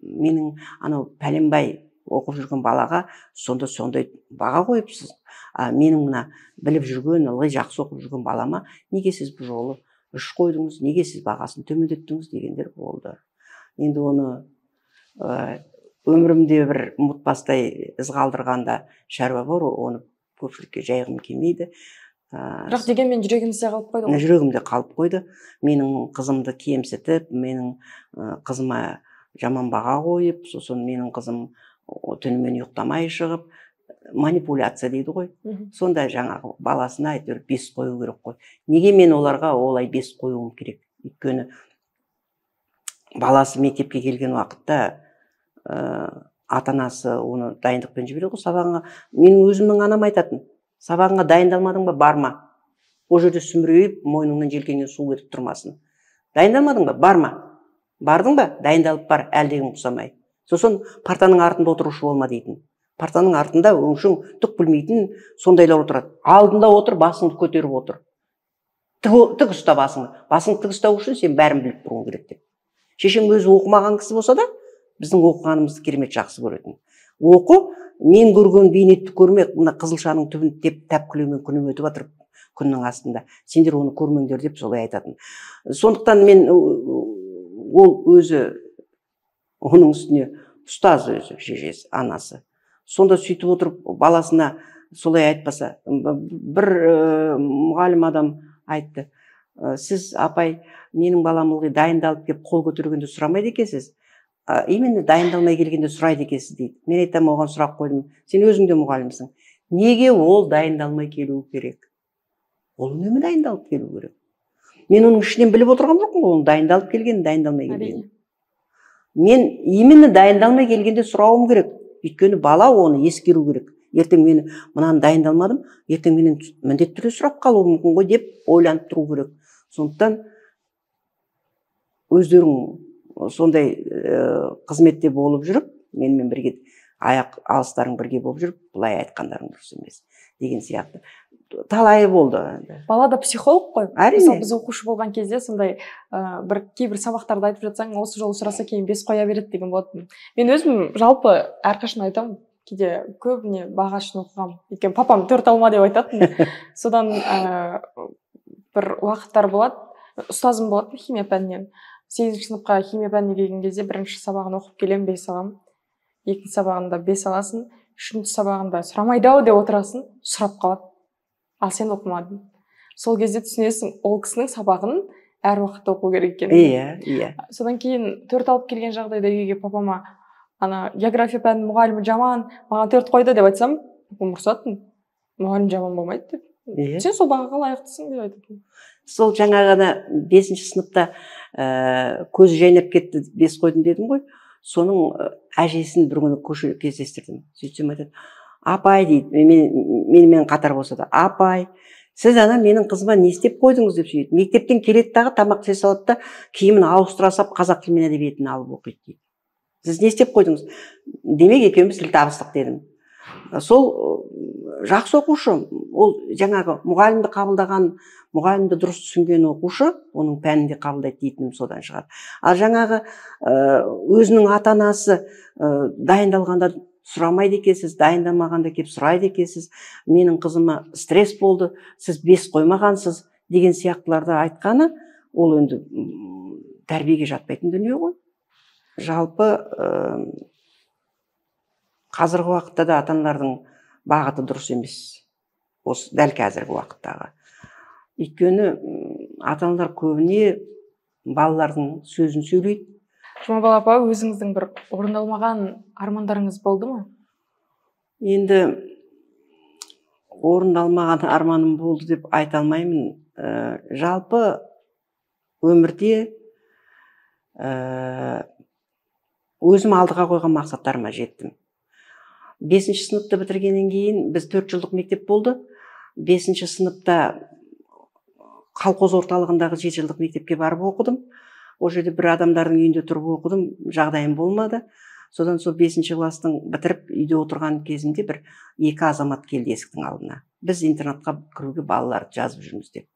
Менің анау пәленбай оқып жүрген балаға сондай баға қойыпсыз. Менің мына біліп жүрген, ылғи жақсы оқып жүрген балама неге сіз бұл жолы 3 қойдыңыз, неге сіз бағасын төмендеттіңіз дегендер болды. Енді оны өмірімде бір ұмытпастай із қалдырғанда шаруа бар, оны көпшілікке жайғым келмейді. Бірақ дегенмен жүрегіңізде қалып қойды ғой. Жүрегімде қалып қойды. Менің қызымды кемсітіп, менің қызыма жаман баға қойып, сосын менің қызым түнімен ұйықтамай шығып, манипуляция дейді ғой. Сонда жаңағы баласына әйтеуір бес қою керек қой. Неге мен оларға олай бес қоюым керек? Өйткені баласы мектепке келген уақытта ата-анасы оны дайындықпен жібереді ғой сабағына. Менің өзімнің анам айтатын: сабағыңа дайындалмадың ба, барма. Ол жерде сүмірейіп, мойныңнан желкеңнен су кетіп тұрмасын. Дайындалмадың ба, барма. Бардың ба, дайындалып бар, әлдегім құсамай. Сосын партаның артында отырушы болма дейтін. Партаның артында өңшің түк білмейтін сондайлар отырады. Алдында отыр, басыңды көтеріп отыр. Тік ұста басыңды. Басыңды тік ұстау үшін сен бәрін біліп тұруың керек деп. Шешем өзі оқымаған кісі болса да, біздің оқығанымызды керемет жақсы көретін. Оқу, мен көрген бейнетті көрме, мына қызылшаның түбін деп тәпкілеумен күнім өтіп жатыр күннің астында. Сендер оны көрмеңдер деп солай айтатын. Сондықтан мен ол өзі, оның үстіне ұстаз өзі, шешесі, анасы. Сонда сөйтіп отырып баласына солай айтпаса, бір мұғалім адам айтты: сіз, апай, менің балам ылғи дайындалып келіп қол көтергенде сұрамайды екенсіз, именно дайындалмай келгенде сұрайды екенсіз дейді. Мен айтам, оған сұрақ қойдым: сен өзің де мұғалімсің, неге ол дайындалмай келу керек? Ол үнемі дайындалып келу керек. Мен оның ішінен біліп отырған жоқпын, оның дайындалып келгенін, дайындалмай келгенін. Мен именно дайындалмай келгенде сұрауым керек. Өйткені бала оны ескеру керек. Ертең мені мынаны дайындалмадым, ертең менен міндетті түрде сұрап қалуы мүмкін ғой деп ойланып тұру керек. Сондықтан өздерің сондай қызметте болып жүріп, менімен бірге аяқ алыстарың бірге болып жүріп, бұлай айтқандарың дұрыс емес деген сияқты. Талайы болды. Бала да психолог қой. Әрине. Біз оқушы болған кезде сондай кейбір сабақтарды айтып жатсаң, осы жолы сұраса кейін бес қоя береді деген болатын. Мен өзім жалпы әрқашан айтамын, кейде көбіне баға үшін оқығам. Өйткені папам 4 алма деп айтатын. Содан бір уақыттар болады, ұстазым болады химия пәнінен. 8-ші сыныпқа химия пәніне келген кезде бірінші сабағын оқып келем, 5 аламын. Екінші сабағында 5 аласың, үшінші сабағында сұрамайды ау деп отырасың, сұрап қалады. Ал сен оқымадың. Сол кезде түсінесің, ол кісінің сабағын әр уақытта оқу керек екенін. Иә. Содан кейін 4 алып келген жағдайда үйге папама ана география пәнінің мұғалімі жаман, маған 4 қойды деп айтсам, папам ұрсатын. Мұғалім жаман болмайды деп. Сен сол бағаға лайықтысың деп айтатын. Сол жаңа ғана 5-ші сыныпта көзі жайнап кетті, 5 қойдым дедім ғой. Соның әжесін бір күні көшеде кездестірдім. Сөйтсем айтады: апай дейді, менімен қатар болса да, апай, сіз ана менің қызыма не істеп қойдыңыз деп сөйлейді. Мектептен келеді дағы тамақ іше салады да, киімін ауыстыра сап қазақ тілі мен әдебиетін алып оқиды дейді. Сіз не істеп қойдыңыз? Демек екеуміз тіл табыстық дедім. Сол жақсы оқушы, ол жаңағы мұғалімді қабылдаған, мұғалімді дұрыс түсінген оқушы, оның пәнінде қабылдайды дейтінім содан шығады. Ал жаңағы өзінің ата-анасы дайындалғанда сұрамайды екенсіз, дайындамағанда келіп сұрайды екенсіз, менің қызыма стресс болды, сіз 5 қоймағансыз деген сияқтыларды айтқаны, ол енді тәрбиеге жатпайтын дүние ғой. Жалпы қазіргі уақытта да ата-аналардың бағыты дұрыс емес. Осы дәл қазіргі уақыттағы. Өйткені ата-аналар көбіне балалардың сөзін сөйлейді. Жұмабал апа, өзіңіздің бір орындалмаған армандарыңыз болды ма? Енді орындалмаған арманым болды деп айта алмаймын. Жалпы өмірде өзім алдыға қойған мақсаттарыма жеттім. 5-ші сыныпты бітіргеннен кейін біз 4 жылдық мектеп болды. 5-ші сыныпта колхоз орталығындағы 7 жылдық мектепке барып оқыдым. Ол жерде бір адамдардың үйінде тұрып оқыдым, жағдайым болмады. Содан сол 5-ші класстың бітіріп үйде отырған кезімде бір 2 азамат келді есіктің алдына. Біз интернатқа кіруге балаларды жазып жүрміз деп.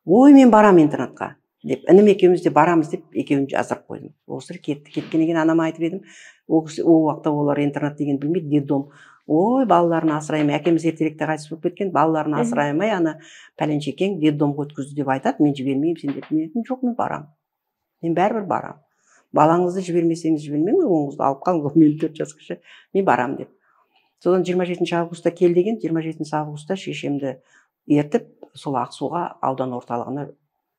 Ой, мен барам интернатқа деп, інім екеуміз де барамыз деп, екеуін жаздырып қойдым. Осы кетті. Кеткеннен кейін анама айтып едім. Ол уақытта олар интернат деген білмейді, детдом. Ой, балаларын асыраймай, әкеміз ертеректе қайтыс болып кеткен, балаларын асыраймай, ана пәленшекең детдомға өткізді деп айтады, мен жібермеймін сен деп. Мен айтам, жоқ, мен барам. Мен бәрібір барам. Балаңызды жібермесеңіз жібермеңіз, оңызды алып қалыңыз, мен 4 жас кіші, мен барам деп. Содан 27 августта кел деген, 27 августта шешемді ертіп сол Ақсуға аудан орталығына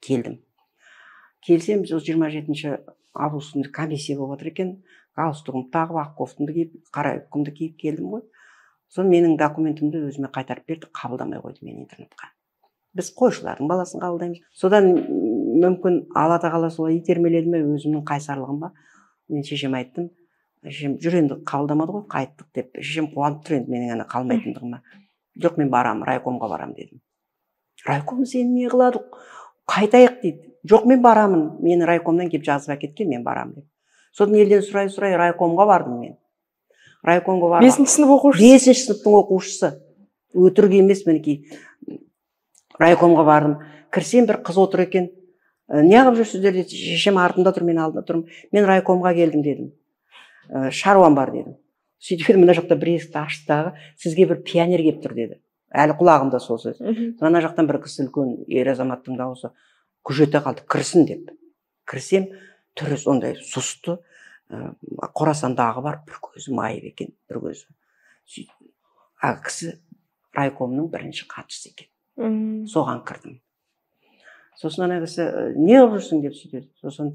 келдім. Келсем, 27 августында комиссия болып жатыр екен. Галстугымды тағып, ақ кофтамды киіп, қара үкімді киіп келдім ғой. Соны менің документімді өзіме қайтарып берді, қабылдамай қойды мені интернатқа. Біз қойшылардың баласын қабылдаймыз. Содан мүмкін Алла тағала солай итермеледі ме, өзімнің қайсарлығым ба. Мен шешем айттым, шешем жүр енді қабылдамады ғой, қайттық деп. Шешем қуанып тұр енді менің ана қалмайтындығыма. Жоқ, мен барам, райкомға барам дедім. Райком сені не қылады? Қайтайық дейді. Жоқ, мен барамын. Мені райкомнан келіп жазып әкеткен, мен барам деп. Содан елден сұрай райкомға бардым мен. Райкомға бардым. 5-ші сынып оқушысы. 5-ші сыныптың оқушысы. Өтірік емес мінекей. Райкомға бардым. Кірсем бір қыз отыр екен. Неғып жүрсіздер деді. Шешем артында тұр, мен алдында тұрмын. Мен райкомға келдім дедім. Шаруам бар дедім. Сөйтіп мына жақта бір есікті ашты дағы, сізге бір пионер келіп тұр деді. Әлі құлағымда сол сөз. Ана жақтан бір кісі үлкен ер азаматтың дауысы күжете қалды, кірсін деп. Кірсем, түрі сондай сұсты, Қорасандағы бар, бір көзі майып екен, бір көзі. Кісі райкомның бірінші хатшысы екен. Соған кірдім. Сосын ана кісі, не қылып жүрсің деп сөйтеді. Сосын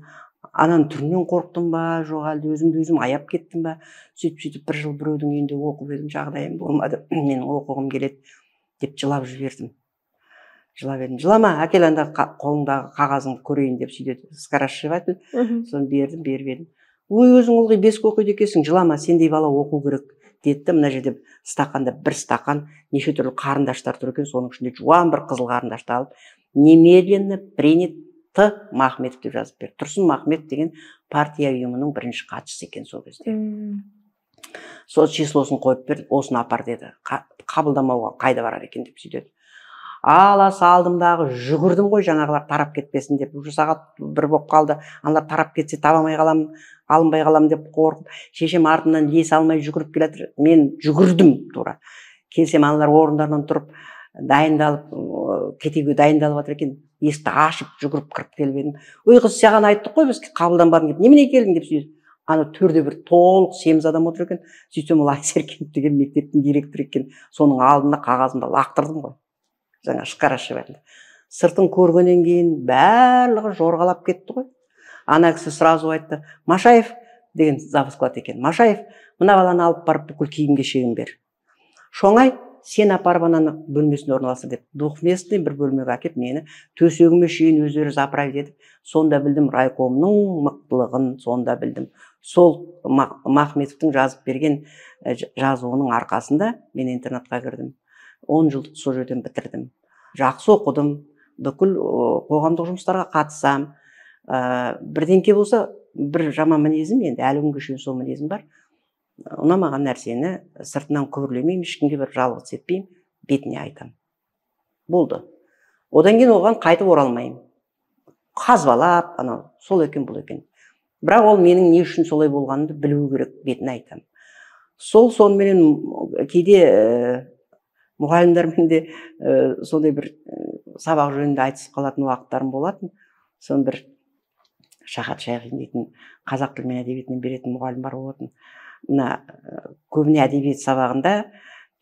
ананың түрінен қорықтым ба, жоқ әлде өзімді өзім аяп кеттім ба. Сөйтіп бір жыл біреудің үйінде оқып едім, жағдайым болмады, менің оқығым келеді деп жылап жібердім. Жылап едім. Жылама, әкел анда қолыңдағы қағазыңды көрейін деп сөйтеді. Скоросшиватель. Соны бердім, беріп едім. Ой, өзің ылғи 5 оқиды екенсің, жылама, сендей бала оқу керек деді. Мына жерде стақанда бір стақан, неше түрлі қарындаштар тұр екен, соның ішінде жуан бір қызыл қарындашты алып, немедленно принят Т. Махметов деп жазып берді. Тұрсын Махметов деген партия ұйымының бірінші хатшысы екен сол кезде. Сол числосын қойып берді, осыны апар деді. Қабылдамауға қайда барар екен деп сөйтеді. Ала салдымдағы жүгірдім ғой, жаңағылар тарап кетпесін деп. Уже сағат 1 болып қалды. Аналар тарап кетсе табамай қаламын, алынбай қаламын деп қорқып, шешем артынан ес алмай жүгіріп келатыр. Мен жүгірдім тура. Келсем аналар орындарынан тұрып, дайындалып, кетуге дайындалып жатыр екен. Есікті ашып жүгіріп кіріп келіп едім. Ой қыз, саған айттық қой, біз қабылданбадың деп. Немене келдің деп сөйтеді. Ана төрде бір толық семіз адам отыр екен. Сөйтсем ол Айсеркенов деген мектептің директоры екен. Соның алдында қағазымды лақтырдым ғой. Жаңа скоросшиватель. Сыртын көргеннен кейін барлығы жорғалап кетті ғой. Ана кісі сразу айтты, Машаев деген завсклад екен. Машаев, мына баланы алып барып бүкіл киім кешегін бер. Шоңай, сен апарып ананы бөлмесіне орналастыр деп. Двухместный бір бөлмеге әкеп мені төсегіме шейін өздері заправить етіп, сонда білдім райкомның мықтылығын, сонда білдім. Сол Махметовтың жазып берген жазуының арқасында мен интернатқа кірдім. 10 жылдық сол жерден бітірдім. Жақсы оқыдым, бүкіл қоғамдық жұмыстарға қатысам. Бірдеңке болса, бір жаман мінезім, енді әлі күнге шейін сол мінезім бар. Ұнамаған нәрсені сыртынан күбірлемеймін, ешкімге бір жалғыз етпеймін, бетіне айтам. Болды. Одан кейін оған қайтып оралмаймын. Қазбалап, сол екен, бұл екен. Бірақ ол менің не үшін солай болғанымды білу керек, бетіне айтам. Сонымен кейде мұғалімдермен де сондай бір сабақ жөнінде айтысып қалатын уақыттарым болатын. Сон бір Шахат Шайхин дейтін қазақ тілі мен әдебиетінен беретін мұғалім бар болатын. Мына көбіне әдебиет сабағында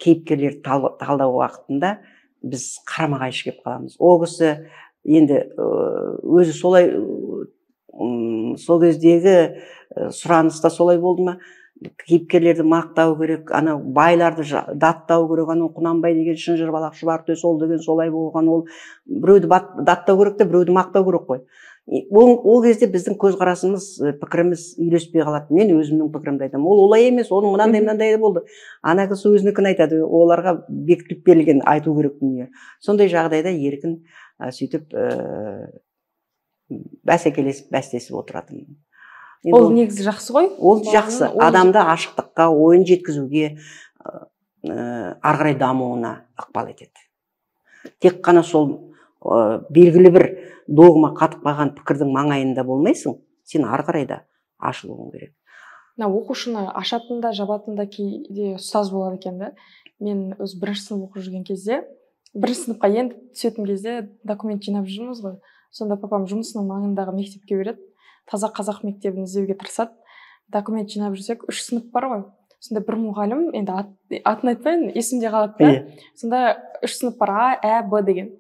кейіпкерлерді талдау уақытында біз қарама-қайшы келіп қаламыз. Ол кісі енді өзі солай, сол кездегі сұраныста солай болды ма? Кейіпкерлерді мақтау керек, байларды даттау керек, Құнанбай деген шынжыр балақ шұбар төс ол деген солай болған, ол біреуді даттау керек те, біреуді мақтау керек қой. Ол кезде біздің көзқарасымыз, пікіріміз үйлеспей қалады. Мен өзімнің пікірімді айтамын. Ол олай емес, оның мынандай болды. Ана кісі өзінікін айтады, оларға бекітіліп берілген айту керек дүние. Сондай жағдайда еркін сөйтіп бәсекелесіп, бәстесіп отыратын. Ол негізі жақсы ғой? Ол жақсы. Адамды ашықтыққа, ойын жеткізуге, ары қарай дамуына ықпал етеді. Тек қана сол белгілі бір догма қатып қалған пікірдің маңайында болмайсың, сен ары қарай да ашылуың керек. Оқушыны ашатында, жабатында кейде ұстаз болады екен да. Мен өз 1-ші сынып оқып жүрген кезде, 1-ші сыныпқа енді түсетін кезде документ жинап жүрміз ғой. Сонда папам жұмысының маңындағы мектепке береді. Таза қазақ мектебін іздеуге тырысады. Документ жинап жүрсек, 3 сынып бар ғой. сонда бір мұғалім, енді атын айтпайын, есімде қалады да. Сонда 3 сынып бар, А, Ә, Б деген.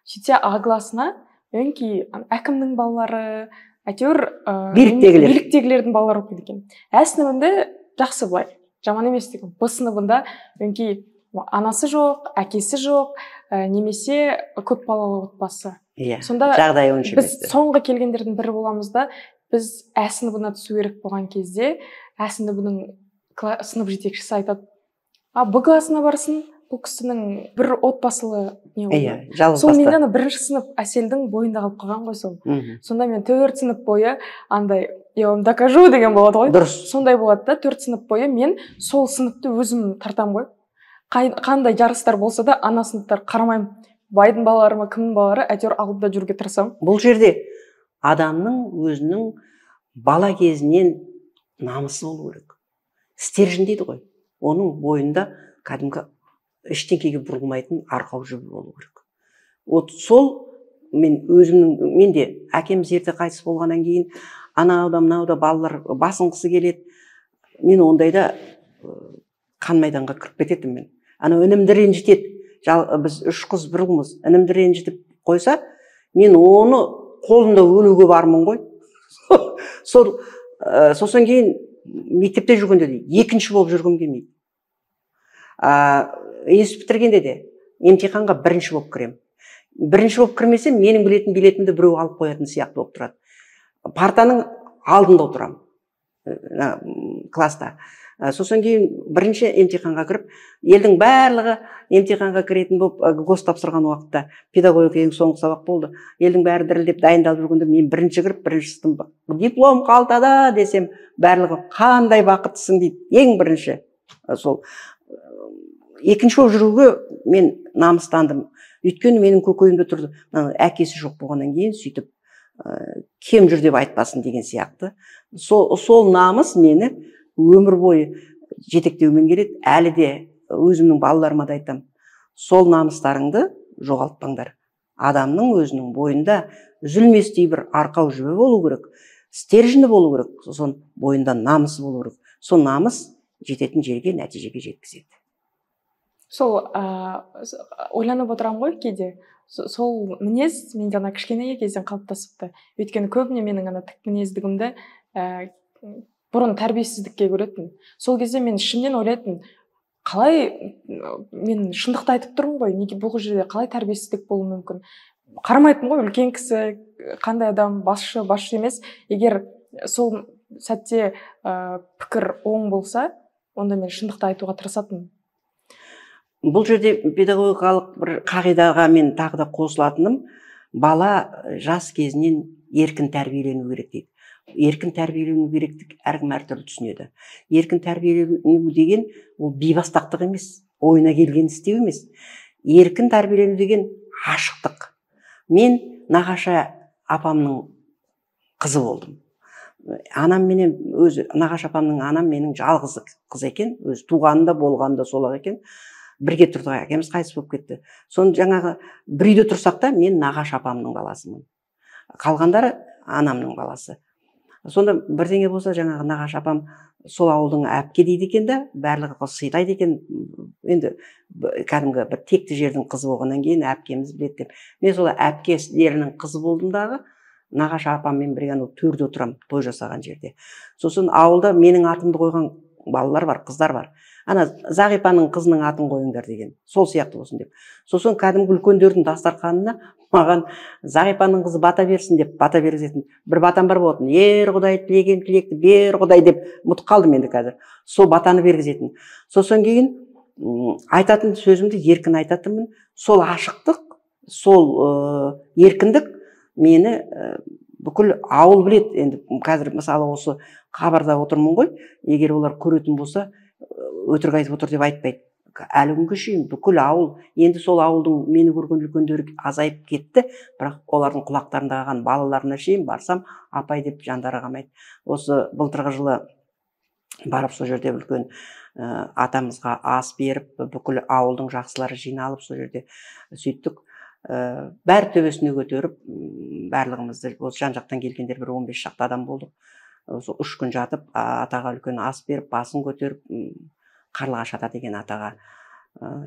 Сөйтсе А классына өңки әкімнің балалары, әйтеуір биліктегілердің балалары оқиды екен. Ә сыныбында жақсы былай, жаман емес деген. Б сыныбында өңки анасы жоқ, әкесі жоқ, немесе көп балалы отбасы. Сонда біз соңғы келгендердің бірі боламыз да, біз Ә сыныбына түсу керек болған кезде, Ә сыныбының сынып жетекшісі айтады, Б классына барсын, бұл кісінің бір отбасылы не болды. Сол менен 1-ші сынып Әселдің бойында қалып қалған ғой сол. Сонда мен 4 сынып бойы андай, я вам докажу деген болады ғой. Дұрыс. Сондай болады да, 4 сынып бойы мен сол сыныпты өзім тартам ғой. Қандай жарыстар болса да, ана сыныптар қарамаймын. Байдың балалары ма, кімнің балалары, әйтеуір алдында жүруге тырысамын. Бұл жерде адамның өзінің бала кезінен намысы болу керек. Стержень дейді ғой. Оның бойында кәдімгі ештеңеге бұрылмайтын арқау жібі болу керек. Сол мен де әкеміз ерте қайтыс болғаннан кейін анауда мынауда балалар басынғысы келеді. Мен ондайда қан майданға кіріп кететім мен. Інімді ренжітеді. Біз 3 қыз 1 ұлмыз. Інімді ренжітіп қойса, мен оны қолында өлуге бармын ғой. Сосын кейін мектепте жүргенде де 2-ші болып жүргім келмейді. Институт бітіргенде де емтиханға 1-ші болып кірем. 1-ші болып кірмесем, менің билетімді біреу алып қоятын сияқты болып тұрады. Партаның алдында отырам класста. Сосын кейін 1-ші емтиханға кіріп, елдің барлығы емтиханға кіретін болып, гос тапсырған уақытта педагогика ең соңғы сабақ болды. Елдің бәрі дірілдеп дайындалып жүргенде мен 1-ші кіріп, 1-ші сынып диплом қалтада десем, барлығы қандай бақыттысың дейді. Ең 1-ші. Сол 2-ші болып жүруге мен намыстандым. Өйткені менің көкейімде тұрды, әкесі жоқ болғаннан кейін сөйтіп кем жүр деп айтпасын деген сияқты. Сол намыс мені өмір бойы жетектеумен келеді. Әлі де өзімнің балаларыма да айтам, сол намыстарыңды жоғалтпаңдар. Адамның өзінің бойында үзілместей бір арқау жібі болу керек, стержені болу керек, сосын бойында намысы болу керек. Сол намыс жететін жерге, нәтижеге жеткізеді. Сол ойланып отырам ғой кейде. Сол мінез менде кішкене кезден қалыптасыпты. Өйткені көбіне менің тік мінездігімді бұрын тәрбиесіздікке көретін. Сол кезде мен ішімнен ойлайтын, қалай мен шындықты айтып тұрмын ғой, неге бұл жерде қалай тәрбиесіздік болуы мүмкін? Қарамайтын ғой, үлкен кісі, қандай адам, басшы емес. Егер сол сәтте пікір оң болса, онда мен шындықты айтуға тырысатынмын. Бұл жерде педагогикалық бір қағидаға мен тағы да қосылатыным, бала жас кезінен еркін тәрбиелену керек дейді. Еркін тәрбиелену керектік әркім әртүрлі түсінеді. Еркін тәрбиелену деген ол бейбастақтық емес, ойына келген істеу емес. Еркін тәрбиелену деген ашықтық. Мен нағашы апамның қызы болдым. Анам менен өзі, нағашы апамның анам менің жалғыз қыз екен, өзі туғанында болғанда солақ екен. Бірге тұрдық, әкеміз қайтыс болып кетті. Соны жаңағы бір үйде тұрсақ та, мен нағашы апамның баласымын. Қалғандары анамның баласы. Сонда бірдеңе болса, жаңағы нағашы апам сол ауылдың әпке дейді екен да, барлығы сыйлайды екен. Енді кәдімгі бір текті жердің қызы болғаннан кейін әпкеміз біледі деп. Мен сол әпкелерінің қызы болдым дағы, нағашы апаммен бірге төрде отырам, той жасаған жерде. Сосын ауылда менің атымды қойған балалар бар, қыздар бар. Ана Зағипаның қызының атын қойыңдар деген. Сол сияқты болсын деп. Сосын кәдімгі үлкендердің дастарханына маған Зағипаның қызы бата берсін деп бата бергізетін. Bir батам бар болатын. Ер Құдай тілеген тілекті бер Құдай деп ұмытып қалдым енді қазір. Сол батаны бергізетін. Сосын кейін айтатын сөзімді еркін айтатынмын. Сол ашықтық, сол еркіндік мені бүкіл ауыл білет. Енді қазір мысалы осы хабарда отырмын ғой. Егер олар көретін болса, өтірік айтып отыр деп айтпайды. Әлі күнге шейін бүкіл ауыл, енді сол ауылдың мені көрген үлкендері азайып кетті, бірақ олардың құлақтарында қалған балаларына шейін барсам, апай деп жандары қалмайды. Осы былтырғы жылы барып сол жерде үлкен атамызға ас беріп, бүкіл ауылдың жақсылары жиналып сол жерде сөйттік. Бәрі төбесіне көтеріп, барлығымызды осы жан жақтан келгендер бір 15 шақты адам болдық. сол 3 күн жатып, атаға үлкен ас беріп, басын көтеріп, Қарлығаш ата деген атаға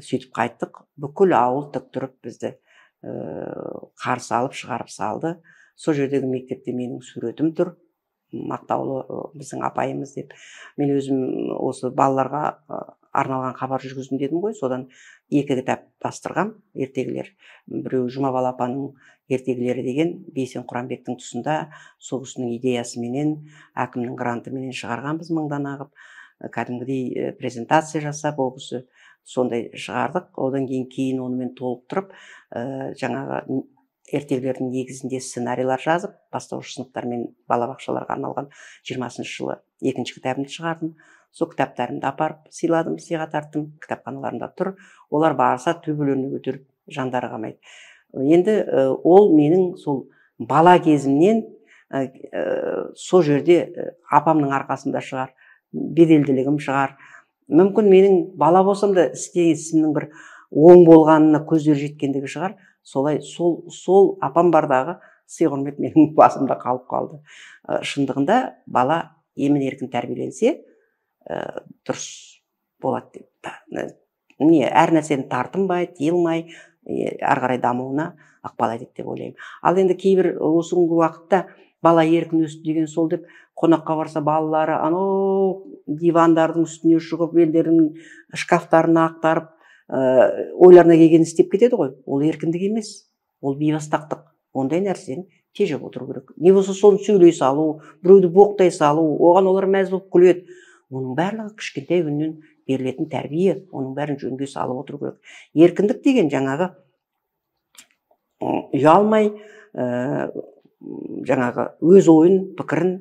сөйтіп қайттық. Бүкіл ауыл тік тұрып бізді қарсы алып шығарып салды. Сол жердегі мектепте менің суретім тұр. Мақтаулы біздің апайымыз деп. Мен өзім осы балаларға арналған хабар жүргіздім дедім ғой. Содан 2 кітап бастырғам, ертегілер. Біреу Жұмабал апаның ертегілері деген Бейсен Құранбектің тұсында сол кісінің идеясыменен, әкімнің грантыменен шығарғанбыз мыңдан ағып. Кәдімгідей презентация жасап, ол кісі сондай шығардық. Одан кейін онымен толықтырып, жаңағы ертегілердің негізінде сценарийлар жазып, бастауыш сыныптар мен балабақшаларға арналған 20-шы жылы 2-ші кітабымды шығардым. Сол кітаптарымды апарып сыйладым, сыйға тарттым, кітапханаларында тұр. Олар барса төбелеріне көтеріп жандары қалмайды. Енді ол менің сол бала кезімнен сол жерде апамның арқасында шығар, беделділігім шығар. Мүмкін менің бала болсам да істеген ісімнің бір оң болғанына көздері жеткендігі шығар. Солай сол апам бардағы сый құрмет менің басымда қалып қалды. Шындығында бала емін еркін тәрбиеленсе дұрыс болады деп. Әр нәрсені тартынбай, тиылмай, ары қарай дамуына ықпал етеді деп ойлаймын. Ал енді кейбір осы күнгі уақытта бала еркін өсті деген сол деп, қонаққа барса балалары анау дивандардың үстіне шығып, елдерінің шкафтарын ақтарып, ойларына келгенін істеп кетеді ғой. Ол еркіндік емес, ол бейбастақтық. Ондай нәрсені тежеп отыру керек. Не болса соны сөйлей салу, біреуді боқтай салу, оған олар мәз болып күледі. Оның барлығы кішкентай күннен берілетін тәрбие, оның бәрін жөнге салып отыру керек. Еркіндік деген жаңағы ұялмай, жаңағы өз ойын, пікірін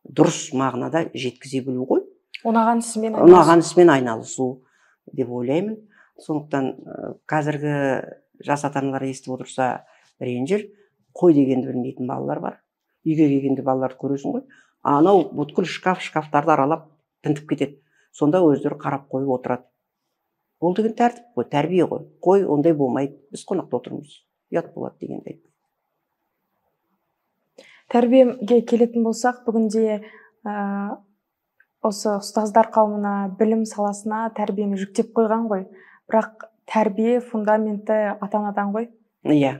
дұрыс мағынада жеткізе білу ғой. Ұнаған ісімен айналысу деп ойлаймын. Сондықтан қазіргі жас ата-аналар естіп отырса ренжір, қой дегенді білмейтін балалар бар. Үйге келгенде балаларды көресің ғой. Анау бүткіл шкафтарды аралап тінтіп кетеді. Сонда өздері қарап қойып отырады. Ол деген тәртіп қой, тәрбие ғой. Қой ондай болмайды. Біз қонақта отырмыз. Ұят болады дегенде. Тәрбиеге келетін болсақ, бүгінде осы ұстаздар қауымына, білім саласына тәрбиені жүктеп қойған ғой. Бірақ тәрбие фундаменті ата-анадан ғой. Иә.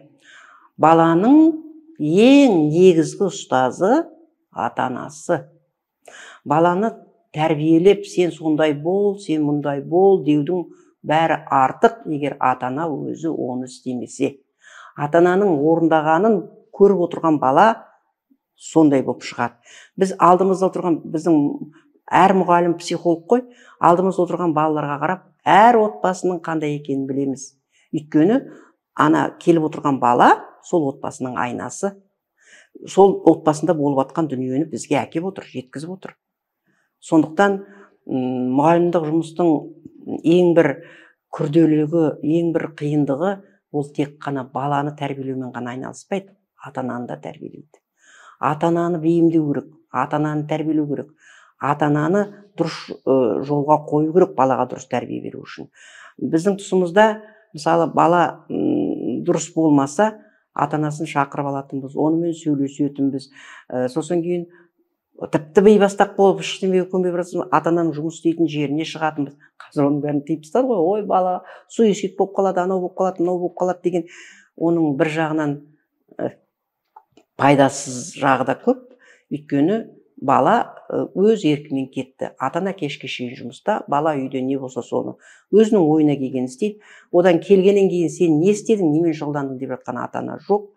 Баланың ең негізгі ұстазы ата-анасы. Баланы тәрбиелеп, сен сондай бол, сен мұндай бол деудің бәрі артық, егер ата-ана өзі оны істемесе. Ата-ананың орындағанын көріп отырған бала сондай болып шығады. Біз алдымызда отырған, біздің әр мұғалім психолог қой, алдымызда отырған балаларға қарап, әр отбасының қандай екенін білеміз. Өйткені ана келіп отырған бала сол отбасының айнасы. Сол отбасында болып жатқан дүниені бізге әкеп отыр, жеткізіп отыр. Сондықтан мұғалімдік жұмыстың ең бір күрделілігі, ең бір қиындығы ол тек қана баланы тәрбиелеумен ғана айналыспайды, ата-ананы да тәрбиелейді. Ата-ананы бейімдеу керек, ата-ананы тәрбиелеу керек, ата-ананы дұрыс жолға қою керек балаға дұрыс тәрбие беру үшін. Біздің тұсымызда, мысалы, бала дұрыс болмаса, ата-анасын шақырып алатынбыз, онымен сөйлесетінбіз. Сосын кейін тіпті бейбастақ болып, ештеңеге көнбей баратынбыз, ата-ананың жұмыс істейтін жеріне шығатынбыз. Қазір оның бәрін тыйып тастады ғой, ой бала суицид болып қалады, анау болып қалады, мынау болып қалады деген. Оның бір жағынан пайдасыз жағы да көп. Өйткені бала өз еркімен кетті. Ата-ана кешке шейін жұмыста, бала үйде не болса соны өзінің ойына келгенін істейді. Одан келгеннен кейін сен не істедің, немен шұғылдандың деп жатқан ата-ана жоқ.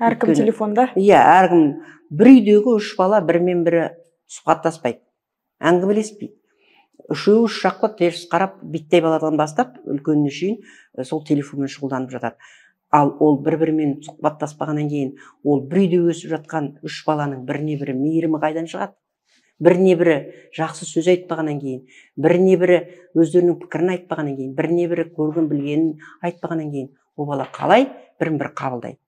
Әркім телефонда. Иә, әркім. Бір үйдегі 3 бала бірімен бірі сұхбаттаспайды, әңгімелеспейді. Үшеуі 3 жаққа теріс қарап, биттей баладан бастап үлкеніне шейін сол телефонмен шұғылданып жатады. Ал ол бір-бірімен сұхбаттаспағаннан кейін, ол бір үйде өсіп жатқан 3 баланың біріне-бірі мейірімі қайдан шығады? Біріне-бірі жақсы сөз айтпағаннан кейін, біріне-бірі өздерінің пікірін айтпағаннан кейін, біріне-бірі көрген білгенін айтпағаннан кейін, ол бала қалай бірін-бірі қабылдайды?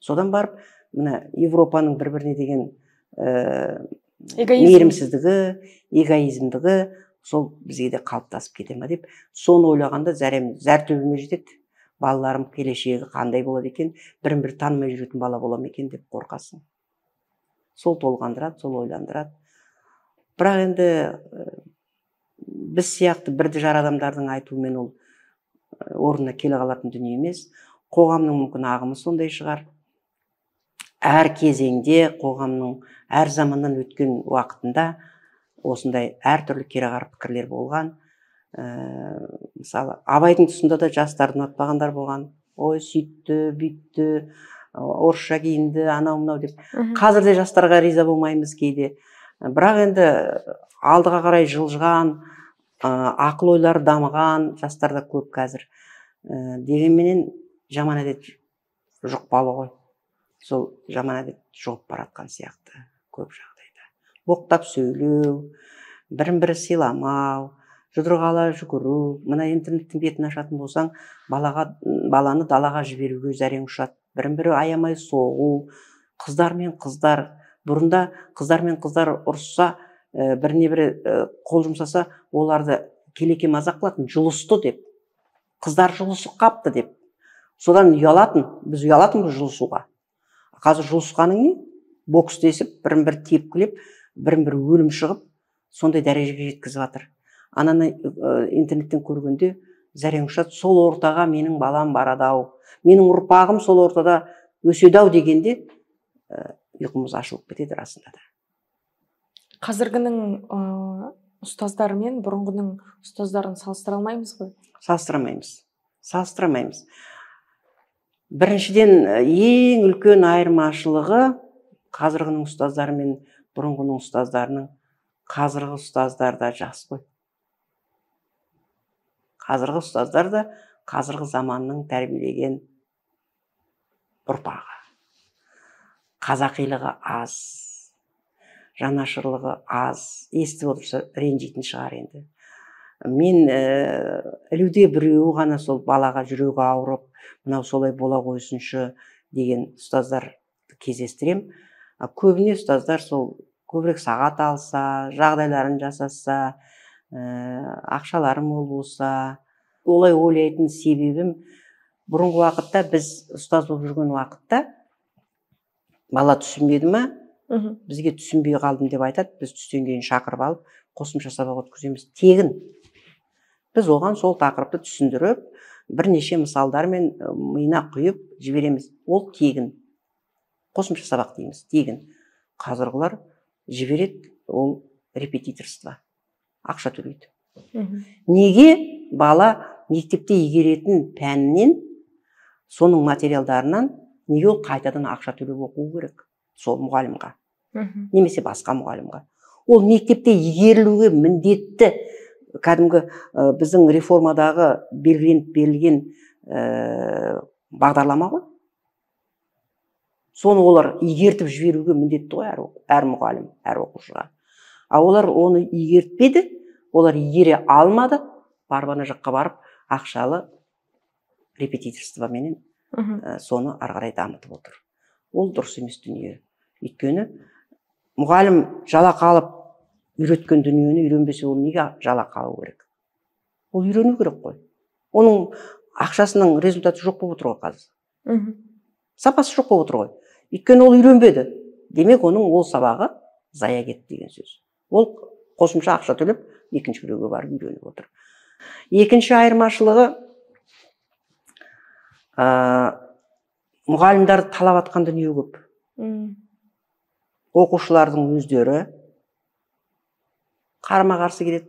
Содан барып, мына Европаның бір-біріне деген мейірімсіздігі, эгоизмдігі сол бізге де қалыптасып кете ме деп, соны ойлағанда зәр төбеме жетеді. Балаларым келешегі қандай болады екен, бірін-бірі танымай жүретін бала бола ма екен деп қорқасың. Сол толғандырады, сол ойландырады. бірақ енді біз сияқты бірді жар адамдардың айтуымен ол орнына келе қалатын дүние емес. Қоғамның мүмкін ағымы сондай шығар. Әр кезеңде, қоғамның әр заманнан өткен уақытында осындай әртүрлі кереғар пікірлер болған. Мысалы, Абайдың тұсында да жастарды ұнатпағандар болған. Ой, сөйтті, бүйтті, орысша киінді, анау мынау деп. Қазір де жастарға риза болмаймыз кейде. Бірақ енді алдыға қарай жылжыған, ақыл ойлары дамыған жастар да көп қазір. Дегенменен жаман әдет жұқпалы ғой. Сол жаман әдет жоғып баратқан сияқты көп жағдайда. Боқтап сөйлеу, бірін-бірі сыйламау, жұдырғала жүгіру. Мына интернеттің бетін ашатын болсаң, баланы далаға жіберуге зәрең ұшады. Бірін-бірі аямай соғу, қыздар мен қыздар. Бұрында қыздар мен қыздар ұрысса, біріне бірі қол жұмсаса, оларды келеке мазақ қылатын, жұлысты деп. Қыздар жұлысып қапты деп. Содан ұялатын, біз ұялатынбыз жұлысуға. Қазір жұлысқаның не? Бокс десіп, бірін-бірі тепкілеп, бірін-бірі өлім шығып, сондай дәрежеге жеткізіп жатыр. Ананы интернеттен көргенде зәрең ұшады, сол ортаға менің балам барады-ау, менің ұрпағым сол ортада өседі-ау дегенде ұйқымыз ашылып кетеді расында да. Қазіргінің ұстаздары мен бұрынғының ұстаздарын салыстыра алмаймыз ғой? Салыстырамаймыз. Біріншіден, ең үлкен айырмашылығы қазіргінің ұстаздары мен бұрынғының ұстаздарының, қазіргі ұстаздар да жас қой. Қазіргі ұстаздар да қазіргі заманның тәрбиелеген ұрпағы. Қазақилығы аз, жанашырлығы аз, естіп отырса ренжитін шығар енді. Мен ілуде біреуі ғана сол балаға жүрегі ауырып, мынау солай бола қойсыншы деген ұстаздар кездестірем. Көбіне ұстаздар сол көбірек сағат алса, жағдайларын жасаса, ақшалары мол болса, олай ойлайтын себебім, бұрынғы уақытта біз ұстаз болып жүрген уақытта бала түсінбеді ма? Бізге түсінбей қалдым деп айтады, біз түстен кейін шақырып алып, қосымша сабақ өткіземіз, тегін. Біз оған сол тақырыпты түсіндіріп, бірнеше мысалдармен миына құйып жібереміз. Ол тегін. Қосымша сабақ дейміз, тегін. Қазірғылар жібереді, ол репетиторство. Ақша төлейді. Неге бала мектепте игеретін пәнінен, соның материалдарынан, неге ол қайтадан ақша төлеп оқу керек? Сол мұғалімға. Немесе басқа мұғалімға. Ол мектепте игерілуге міндетті, кәдімгі біздің реформадағы берілген бағдарлама ғой. Соны олар игертіп жіберуге міндетті ғой әр мұғалім, әр оқушыға. Олар оны игертпеді, олар игере алмады, барбана жаққа барып, ақшалы репетиторствоменен соны арғарай дамытып отыр. Ол дұрыс емес дүние. Өйткені мұғалім жалақы алып үйреткен дүниені үйренбесе, ол неге жалақы алу керек? Ол үйрену керек қой. Оның ақшасының результаты жоқ болып отыр ғой қазір. Сапасы жоқ болып отыр ғой. Өйткені ол үйренбеді. Демек, оның ол сабағы зая кетті деген сөз. Ол қосымша ақша төлеп, екінші біреуге барып үйреніп отыр. Екінші айырмашылығы, мұғалімдерді талап атқан дүние көп. Оқушылардың өздері қарама-қарсы келеді.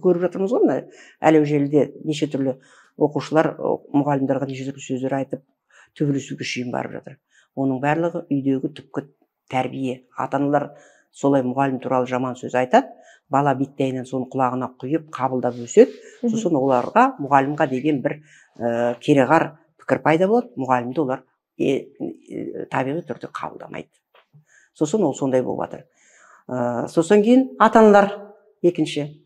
Көріп жатырмыз ғой, мына әлеу желіде неше түрлі оқушылар мұғалімдерге неше түрлі сөздер айтып, төбелесуге шейін барып жатыр. Оның барлығы үйдегі түпкі тәрбие. Ата-аналар солай мұғалім туралы жаман сөз айтады, бала биттейінен соны құлағына құйып, қабылдап өседі. Сосын оларға, мұғалімға деген бір кереғар пікір пайда болады, мұғалімді олар табиғи түрде қабылдамайды. Сосын ол сондай болып жатыр. Сосын кейін ата-аналар екінші.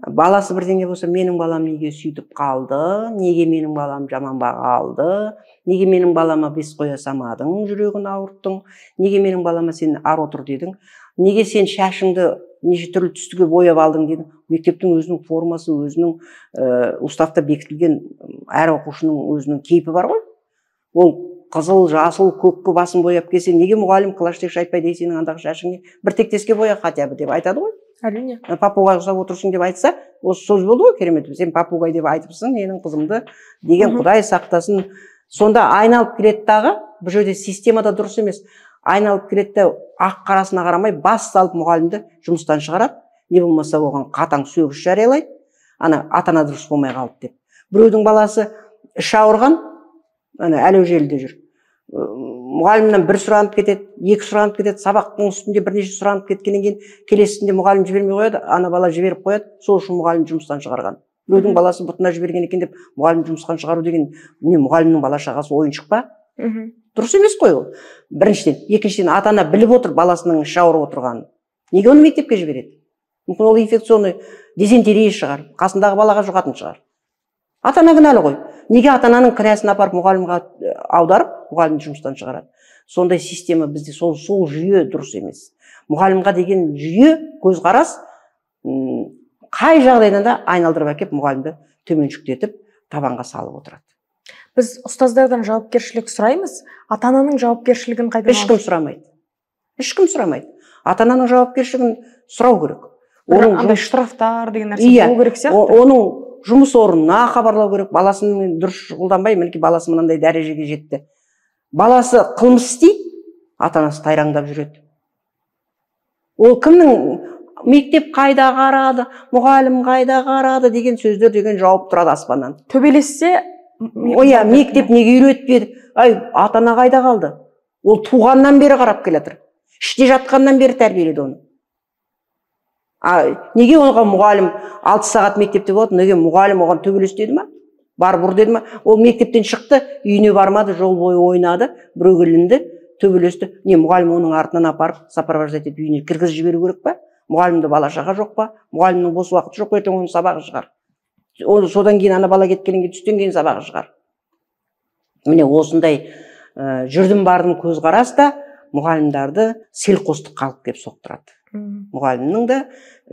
Баласы бірдеңе болса, менің балам неге сөйтіп қалды, неге менің балам жаман баға алды, неге менің балама бес қоя самадың, жүрегін ауырттың, неге менің балама сен ар отыр дедің, неге сен шашыңды неше түрлі түстіге бояп алдың дедің. Мектептің өзінің формасы, өзінің уставта бекітілген әр оқушының өзінің кейпі бар ғой. Ол қызыл, жасыл, көкке басын бояп келсе, неге мұғалім клаштек шайтпайды, сенің андағы шашың не? Бір тектеске боя хотя бы деп айтады ғой. Әрине. Попугай ұқсап отырсың деп айтса, осы сөз болды ғой, керемет. Сен попугай деп айтыпсың менің қызымды деген, Құдай сақтасын. Сонда айналып келеді дағы, бұл жерде системада дұрыс емес. Айналып келеді, ақ қарасына қарамай бас салып мұғалімді жұмыстан шығарады. Не болмаса оған қатаң сөгіс жариялайды. Ана ата-ана дұрыс болмай қалды деп. Біреудің баласы іші ауырған, ана әлеу желіде жүр. Мұғалімнен бір сұранып кетеді, екі сұранып кетеді, сабақтың үстінде бірнеше сұранып кеткеннен кейін келесінде мұғалім жібермей қояды, ана бала жіберіп қояды, сол үшін мұғалім жұмыстан шығарған. Біреудің баласы бұтына жіберген екен деп мұғалім жұмыстан шығару деген не, мұғалімнің бала шағасы ойыншық па? Дұрыс емес қой ол. Біріншіден, екіншіден, ата-ана біліп отыр баласының іші ауырып отырғанын. Неге оны мектепке жібереді? Мүмкін ол инфекционный дизентерия шығар, қасындағы балаға жұғатын шығар. Ата-ана кінәлі ғой. Неге ата-ананың кінәсін апарып мұғалімге аударып, мұғалімді жұмыстан шығарады? Сондай система бізде, сол жүйе дұрыс емес. Мұғалімға деген жүйе, көзқарас қай жағдайдан да айналдырып әкеп мұғалімді төмен жүктетіп, табанға салып отырады. Біз ұстаздардан жауапкершілік сұраймыз, ата-ананың жауапкершілігін қайдан алады? Ешкім сұрамайды. Ешкім сұрамайды. Ата-ананың жауапкершілігін сұрау керек. Андай штрафтар деген нәрсе болу керек сияқты. Оның жұмыс орнына хабарлау керек. Баласын дұрыс шұғылданбай, мінекей баласы мынандай дәрежеге жетті. Баласы қылмыс істейді, ата-анасы тайраңдап жүреді. Ол кімнің мектеп қайда қарады, мұғалім қайда қарады деген сөздер деген жауап тұрады аспаннан. Төбелессе, мектеп неге үйретпеді? Ата-ана қайда қалды? Ол туғаннан бері қарап келатыр. Іште жатқаннан бері тәрбиеледі оны. Неге оған мұғалім 6 сағат мектепте болады, неге мұғалім оған төбелес деді ма? Бар бұр деді ма? Ол мектептен шықты, үйіне бармады, жол бойы ойнады, біреу келінді, төбелесті. Не, мұғалім оның артынан апарып, сопровождать етіп үйіне кіргізіп жіберу керек па? Мұғалімде бала шаға жоқ па? Мұғалімнің бос уақыты жоқ, ертең оның сабағы шығар. Содан кейін ана бала кеткеннен кейін түстен кейін сабағы шығар. Міне осындай жүрдім бардың көзқараста мұғалімдарды селқостық қалып кеп соқтырады. Мұғалімнің де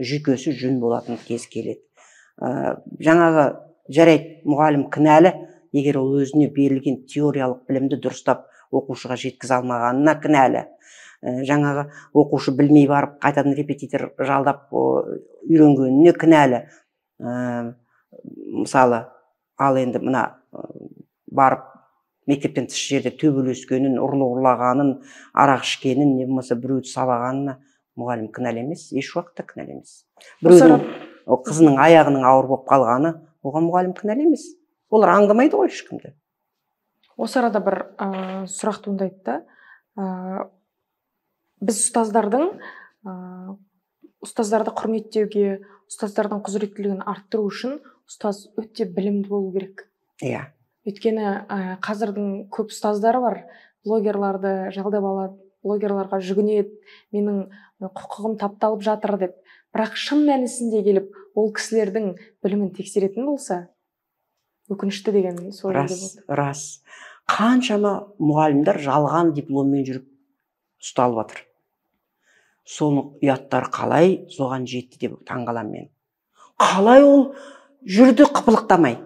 жүйкесі жүн болатын кез келеді. Жаңағы жарайды, мұғалім кінәлі, егер ол өзіне берілген теориялық білімді дұрыстап оқушыға жеткізе алмағанына кінәлі. Жаңағы оқушы білмей барып қайтадан репетитор жалдап үйренгеніне кінәлі. Мысалы, ал енді мына барып мектептен тыс жерде төбелескенін, ұрлағанын, арақ ішкенін, не болмаса біреуді сабағанына мұғалім кінәлі емес, еш уақытта кінәлі емес. Біреудің қызының аяғының ауыр болып қалғаны, оған мұғалім кінәлі емес. Олар аңдамайды ғой ешкімді. Осы арада бір сұрақ туындайды да. Біз ұстаздарды құрметтеуге, ұстаздардың құзыреттілігін арттыру үшін ұстаз өте білімді болу керек. Иә. Өйткені қазірдің көп ұстаздары бар, блогерларды жалдап алады, блогерларға жүгінеді, менің құқығым тапталып жатыр деп. Бірақ шын мәнісінде келіп, ол кісілердің білімін тексеретін болса, өкінішті деген сол жерде болды. Рас. Қаншама мұғалімдер жалған дипломмен жүріп ұсталып жатыр. Соның ұяттары қалай соған жетті деп таңғаламын мен. Қалай ол жүрді қыпылықтамай.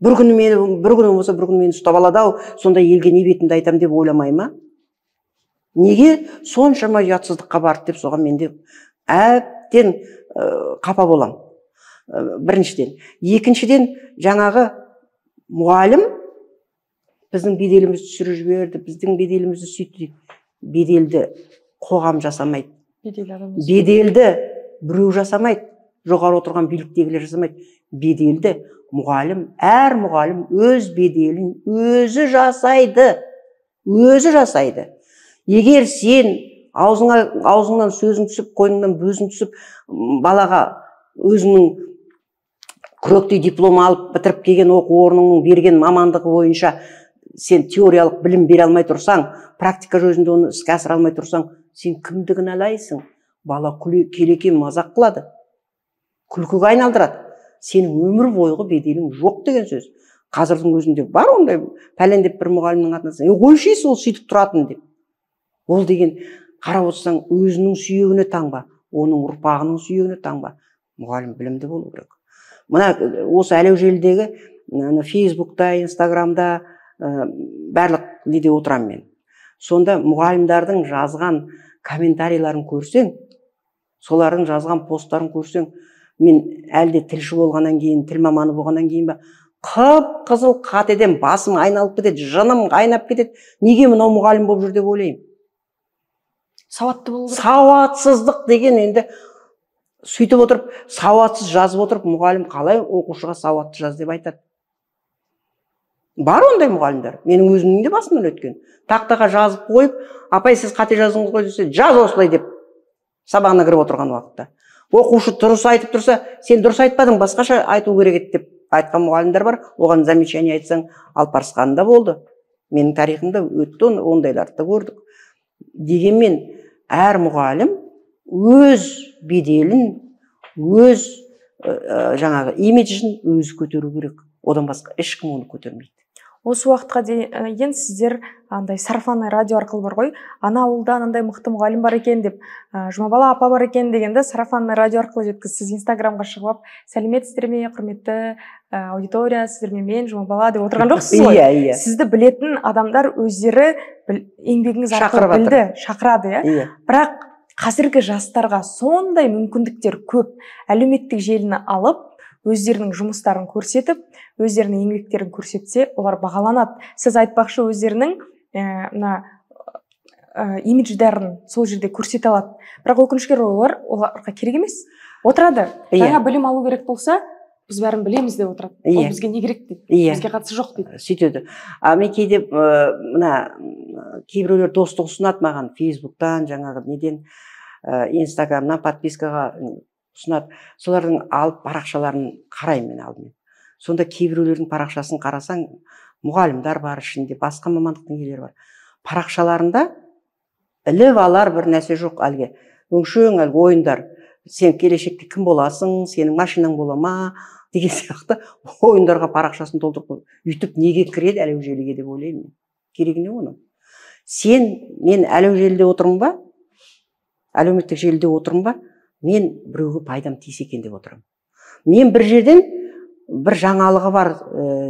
Бір күні болса, бір күні мені ұстап алады-ау, сонда елге не бетімді айтам деп ойламай ма? Неге соншама ұятсыздыққа барды деп соған менде әбден қапа болам. Біріншіден. Екіншіден, жаңағы мұғалім біздің беделімізді түсіріп жіберді, біздің беделімізді сөйтті. Беделді қоғам жасамайды. Беделді біреу жасамайды. Жоғары отырған биліктегілер жасамайды. Беделді мұғалім, әр мұғалім өз беделін өзі жасайды. Өзі жасайды. Егер сен аузыңнан сөзің түсіп, қойныңнан бөзің түсіп, балаға өзіңнің күректей диплом алып бітіріп келген оқу орнының берген мамандығы бойынша сен теориялық білім бере алмай тұрсаң, практика жүзінде оны іске асыра алмай тұрсаң, сен кімді кінәлайсың? Бала келеке мазақ қылады, күлкіге айналдырады. Сенің өмір бойғы беделің жоқ деген сөз. Қазірдің өзінде бар ондай пәлен деп бір мұғалімнің атына қойшайсың ол сөйтіп тұратын деп. Ол деген қарап отырсаң өзінің сүйегіне таңба, оның ұрпағының сүйегіне таңба. Мұғалім білімді болу керек. Мына осы әлеу желідегі Фейсбукта, Инстаграмда барлық неде отырам мен. Сонда мұғалімдардың жазған комментарийларын көрсең, солардың жазған посттарын көрсең, мен әлде тілші болғаннан кейін, тіл маманы болғаннан кейін ба, қып-қызыл қатеден басым айналып кетеді, жыным қайнап кетеді. Неге мынау мұғалім болып жүр деп ойлаймын. Сауатты болу керек. Сауатсыздық деген енді сөйтіп отырып, сауатсыз жазып отырып, мұғалім қалай оқушыға сауатты жаз деп айтады. Бар ондай мұғалімдер. Менің өзімнің де басымнан өткен. Тақтаға жазып қойып, апай сіз қате жаздыңыз ғой десе, жаз осылай деп сабағына кіріп отырған уақытта. Оқушы дұрыс айтып тұрса, сен дұрыс айтпадың, басқаша айту керек еді деп айтқан мұғалімдер бар. Оған замечание айтсаң, алып барысқанында болды. Менің тарихымда өтті, ондайларды да көрдік. Дегенмен әр мұғалім өз беделін, өз жаңағы имиджін өзі көтеру керек. Одан басқа ешкім оны көтермейді. Осы уақытқа дейін сіздер андай сарафанный радио арқылы бар ғой, ана ауылда андай мықты мұғалім бар екен деп, Жұмабала апа бар екен дегенді сарафанный радио арқылы жеткіз. Сіз Инстаграмға шығып, сәлеметсіздер ме, құрметті аудитория, сіздермен мен Жұмабала деп отырған жоқсыз ғой. Иә. Сізді білетін адамдар өздері еңбегіңіз арқылы білді, шақырады, иә. Бірақ қазіргі жастарға сондай мүмкіндіктер көп. Әлеуметтік желіні алып, өздерінің жұмыстарын көрсетіп, өздерінің еңбектерін көрсетсе, олар бағаланады. Сіз айтпақшы өздерінің имидждерін сол жерде көрсете алады. Бірақ өкінішке орай оларға керек емес. Отырады. Жаңа білім алу керек болса, біз бәрін білеміз деп отырады. Ол бізге не керек дейді. Бізге қатысы жоқ дейді. Сөйтеді. Мен кейде кейбіреулер достық ұсынады маған Фейсбуктан, жаңағы неден, Инстаграмнан подпискаға ұсынады. Солардың алып парақшаларын қараймын мен алдымен. Сонда кейбіреулердің парақшасын қарасаң, мұғалімдер бар ішінде, басқа мамандықтың иелері бар. Парақшаларында іліп алар бір нәрсе жоқ, әлгі өңшең әлгі ойындар. Сен келешекте кім боласың, сенің машинаң бола ма деген сияқты ойындарға парақшасын толтырып, үйтіп неге кіреді әлеу желіге деп ойлаймын. Керегі не оның? Мен әлеу желіде отырмын ба? Әлеуметтік желіде отырмын ба? Мен біреуге пайдам тисе екен деп отырамын. Мен бір жерден бір жаңалығы бар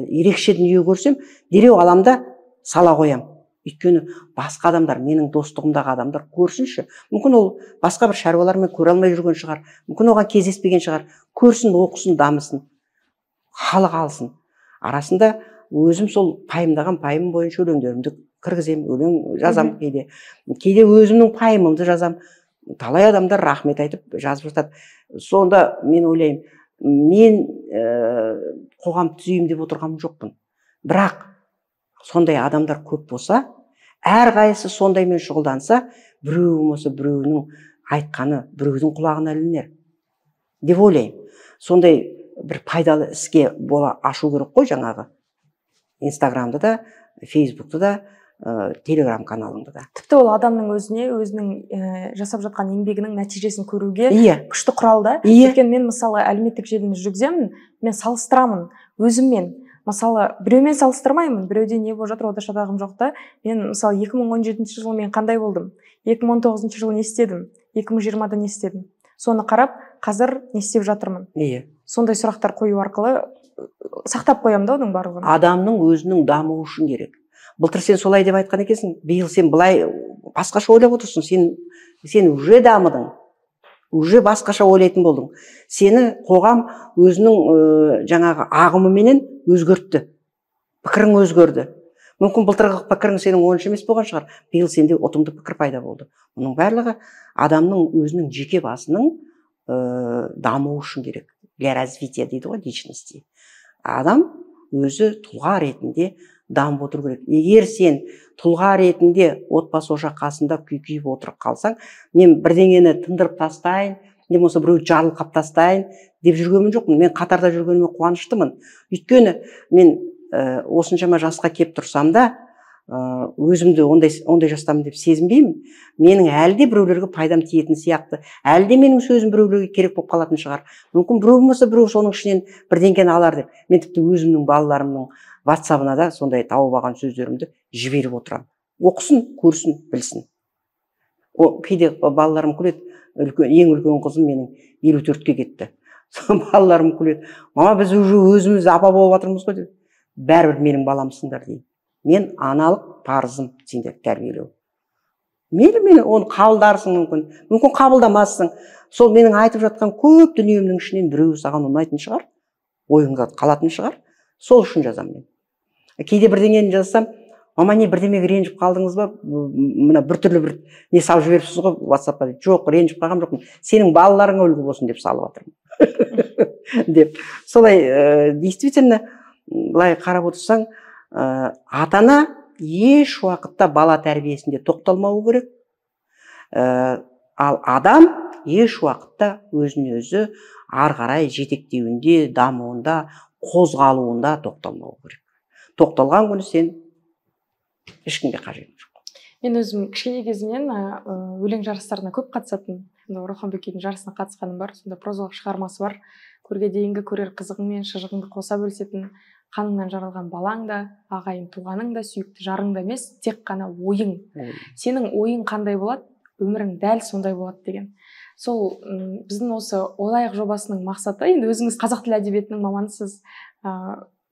ерекше дүние көрсем, дереу аламда сала қоям. Өйткені басқа адамдар, менің достығымдағы адамдар көрсінші. Мүмкін ол басқа бір шаруалармен көре алмай жүрген шығар. Мүмкін оған кездеспеген шығар. Көрсін, оқысын, дамысын. Халық алсын. Арасында өзім сол пайымдаған пайым бойынша өлеңдерімді кіргізем, өлең жазам кейде. Кейде өзімнің пайымымды жазам. Талай адамдар рахмет айтып жазып жатады. Сонда мен ойлаймын, мен қоғам түзейім деп отырғаным жоқпын. Бірақ сондай адамдар көп болса, әрқайсысы сондаймен шұғылданса, біреу болмаса біреуінің айтқаны біреудің құлағына ілінер деп ойлаймын. Сондай бір пайдалы іске бола ашу керек қой жаңағы. Инстаграмды да, Фейсбукты да, Телеграм каналыңды да. Тіпті ол адамның өзіне, өзінің жасап жатқан еңбегінің нәтижесін көруге күшті құрал да. Өйткені мен мысалы әлеуметтік желіні жүргіземін, мен салыстырамын өзіммен. Мысалы, біреумен салыстырмаймын, біреуде не болып жатыр, ода шатағым жоқ та. Мен мысалы 2017 жылы мен қандай болдым? 2019 жылы не істедім? 2020-да не істедім? Соны қарап, қазір не істеп жатырмын? Сондай сұрақтар қою арқылы сақтап қоямын да оның барлығын. Адамның өзінің дамуы үшін керек. Былтыр сен солай деп айтқан екенсің, биыл сен былай басқаша ойлап отырсың, сен уже дамыдың, уже басқаша ойлайтын болдың. Сені қоғам өзінің жаңағы ағымыменен өзгертті, пікірің өзгерді. Мүмкін былтырғы пікірің сенің онша емес болған шығар, биыл сенде ұтымды пікір пайда болды. Мұның барлығы адамның өзінің жеке басының дамуы үшін керек. Для развития дейді ғой, личности. Адам өзі тұлға ретінде дамып отыру керек. Егер сен тұлға ретінде отбасы ошақ қасында күйіп отырып қалсаң, мен бірдеңені тындырып тастайын, не болмаса біреу жарылқап тастайын деп жүргенім жоқпын. Мен қатарда жүргеніме қуаныштымын. Өйткені мен осыншама жасқа кеп тұрсам да, өзімді ондай жастамын деп сезінбеймін. Менің әлде біреулерге пайдам тиетін сияқты, әлде менің сөзім біреулерге керек болып қалатын шығар. Мүмкін біреу болмаса біреу соның ішінен бірдеңкені алар деп. Мен тіпті өзімнің балаларымның WhatsApp-ына да сондай тауып алған сөздерімді жіберіп отырамын. Оқысын, көрсін, білсін. Кейде балаларым күледі, ең үлкен қызым менің 54-ке кетті. Балаларым күледі, мама біз өзіміз апа болып жатырмыз ғой деп. Бәрібір менің баламсыңдар дейді. Мен аналық парызым сендерді тәрбиелеу. мейлі мені оны қабылдарсың, мүмкін қабылдамассың. Сол менің айтып жатқан көп дүниемнің ішінен біреуі саған ұнайтын шығар, ойыңда қалатын шығар. Сол үшін жазамын мен. Кейде бірдеңені жазсам, мама не бірдемеге ренжіп қалдыңыз ба? Мына біртүрлі бір не салып жіберіпсіз ғой WhatsApp-қа дейді. Жоқ, ренжіп қалғам жоқпын. Сенің балаларың үлгі болсын деп салып жатырмын. деп. Солай действительно былай қарап отырсаң, ата-ана еш уақытта бала тәрбиесінде тоқталмауы керек. Ал адам еш уақытта өзін өзі ары қарай жетектеуінде, дамуында, қозғалуында тоқталмауы керек. Тоқталған күні сен ешкімге қажеті жоқ. Мен өзім кішкене кезімнен өлең жарыстарына көп қатысатын. Оралхан Бөкейдің жарысына қатысқаным бар. Сонда прозалық шығармасы бар. Көрге дейінгі көрер қызығың мен шыжығыңды қоса бөлісетін, қаныңнан жаралған балаң да, ағайын туғаның да, сүйікті жарың да емес, тек қана ойың. Сенің ойың қандай болады, өмірің дәл сондай болады деген. Сол біздің осы ойлайық жобасының мақсаты, енді өзіңіз қазақ тілі әдебиетінің маманысыз.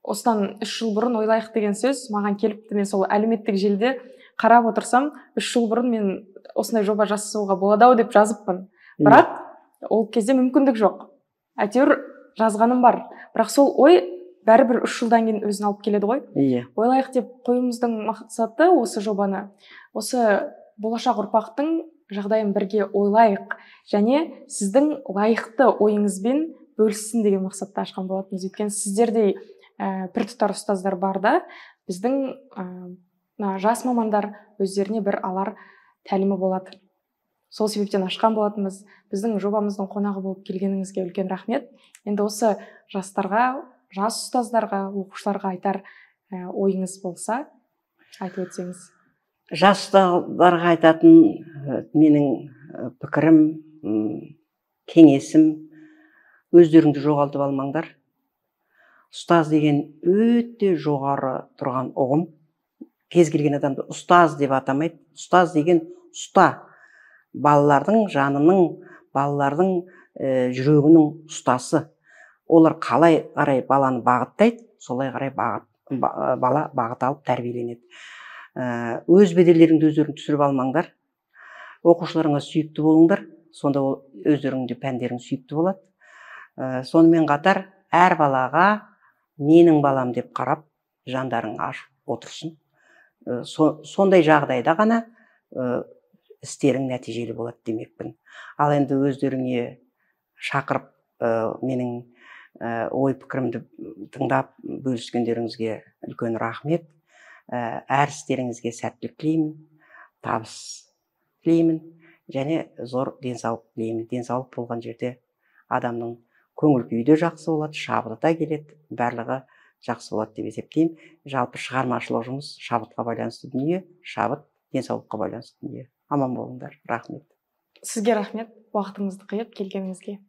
Осыдан 3 жыл бұрын ойлайық деген сөз маған келіпті. Мен сол әлеуметтік желіде қарап отырсам, 3 жыл бұрын мен осындай жоба жасауға болады-ау деп жазыппын. Бірақ ол кезде мүмкіндік жоқ. Әйтеуір жазғаным бар. Бірақ сол ой бәрібір 3 жылдан кейін өзін алып келеді ғой. Ойлайық деп қоюымыздың мақсаты осы жобаны, осы болашақ ұрпақтың жағдайын бірге ойлайық және сіздің лайықты ойыңызбен бөліссін деген мақсатта ашқан болатынбыз. Өйткені сіздердей піртұтар ұстаздар барда біздің жас мамандар өздеріне бір алар тәлімі болады. Сол себептен ашқан болатынбыз. Біздің жобамыздың қонағы болып келгеніңізге үлкен рахмет. Енді осы жастарға, жас ұстаздарға, оқушыларға айтар ойыңыз болса, айтып өтсеңіз. Жас ұстаздарға айтатын менің пікірім, кеңесім, өздеріңді жоғалтып алмаңдар. Ұстаз деген өте жоғары тұрған ұғым. Кез келген адамды ұстаз деп атамайды. Ұстаз деген ұста. Балалардың жанының, балалардың жүрегінің ұстасы. Олар қалай қарай баланы бағыттайды, солай қарай бала бағыт алып тәрбиеленеді. Өз беделдеріңді өздерің түсіріп алмаңдар. Оқушыларыңа сүйікті болыңдар. Сонда өздеріңде пәндерің сүйікті болады. Сонымен қатар әр балаға менің балам деп қарап, жандарың ашып отырсын. Сондай жағдайда ғана істерің нәтижелі болады демекпін. Ал енді өздеріңе шақырып, менің ой пікірімді тыңдап бөліскендеріңізге үлкен рахмет. Әр істеріңізге сәттілік тілеймін, табыс тілеймін және зор денсаулық тілеймін. Денсаулық болған жерде адамның көңіл күйі де жақсы болады, шабыты да келеді, барлығы жақсы болады деп есептеймін. Жалпы шығармашылық жұмыс шабытқа байланысты дүние, шабыт денсаулыққа байланысты дүние. Аман болыңдар. Рахмет. Сізге рахмет, уақытыңызды қиып келгеніңізге.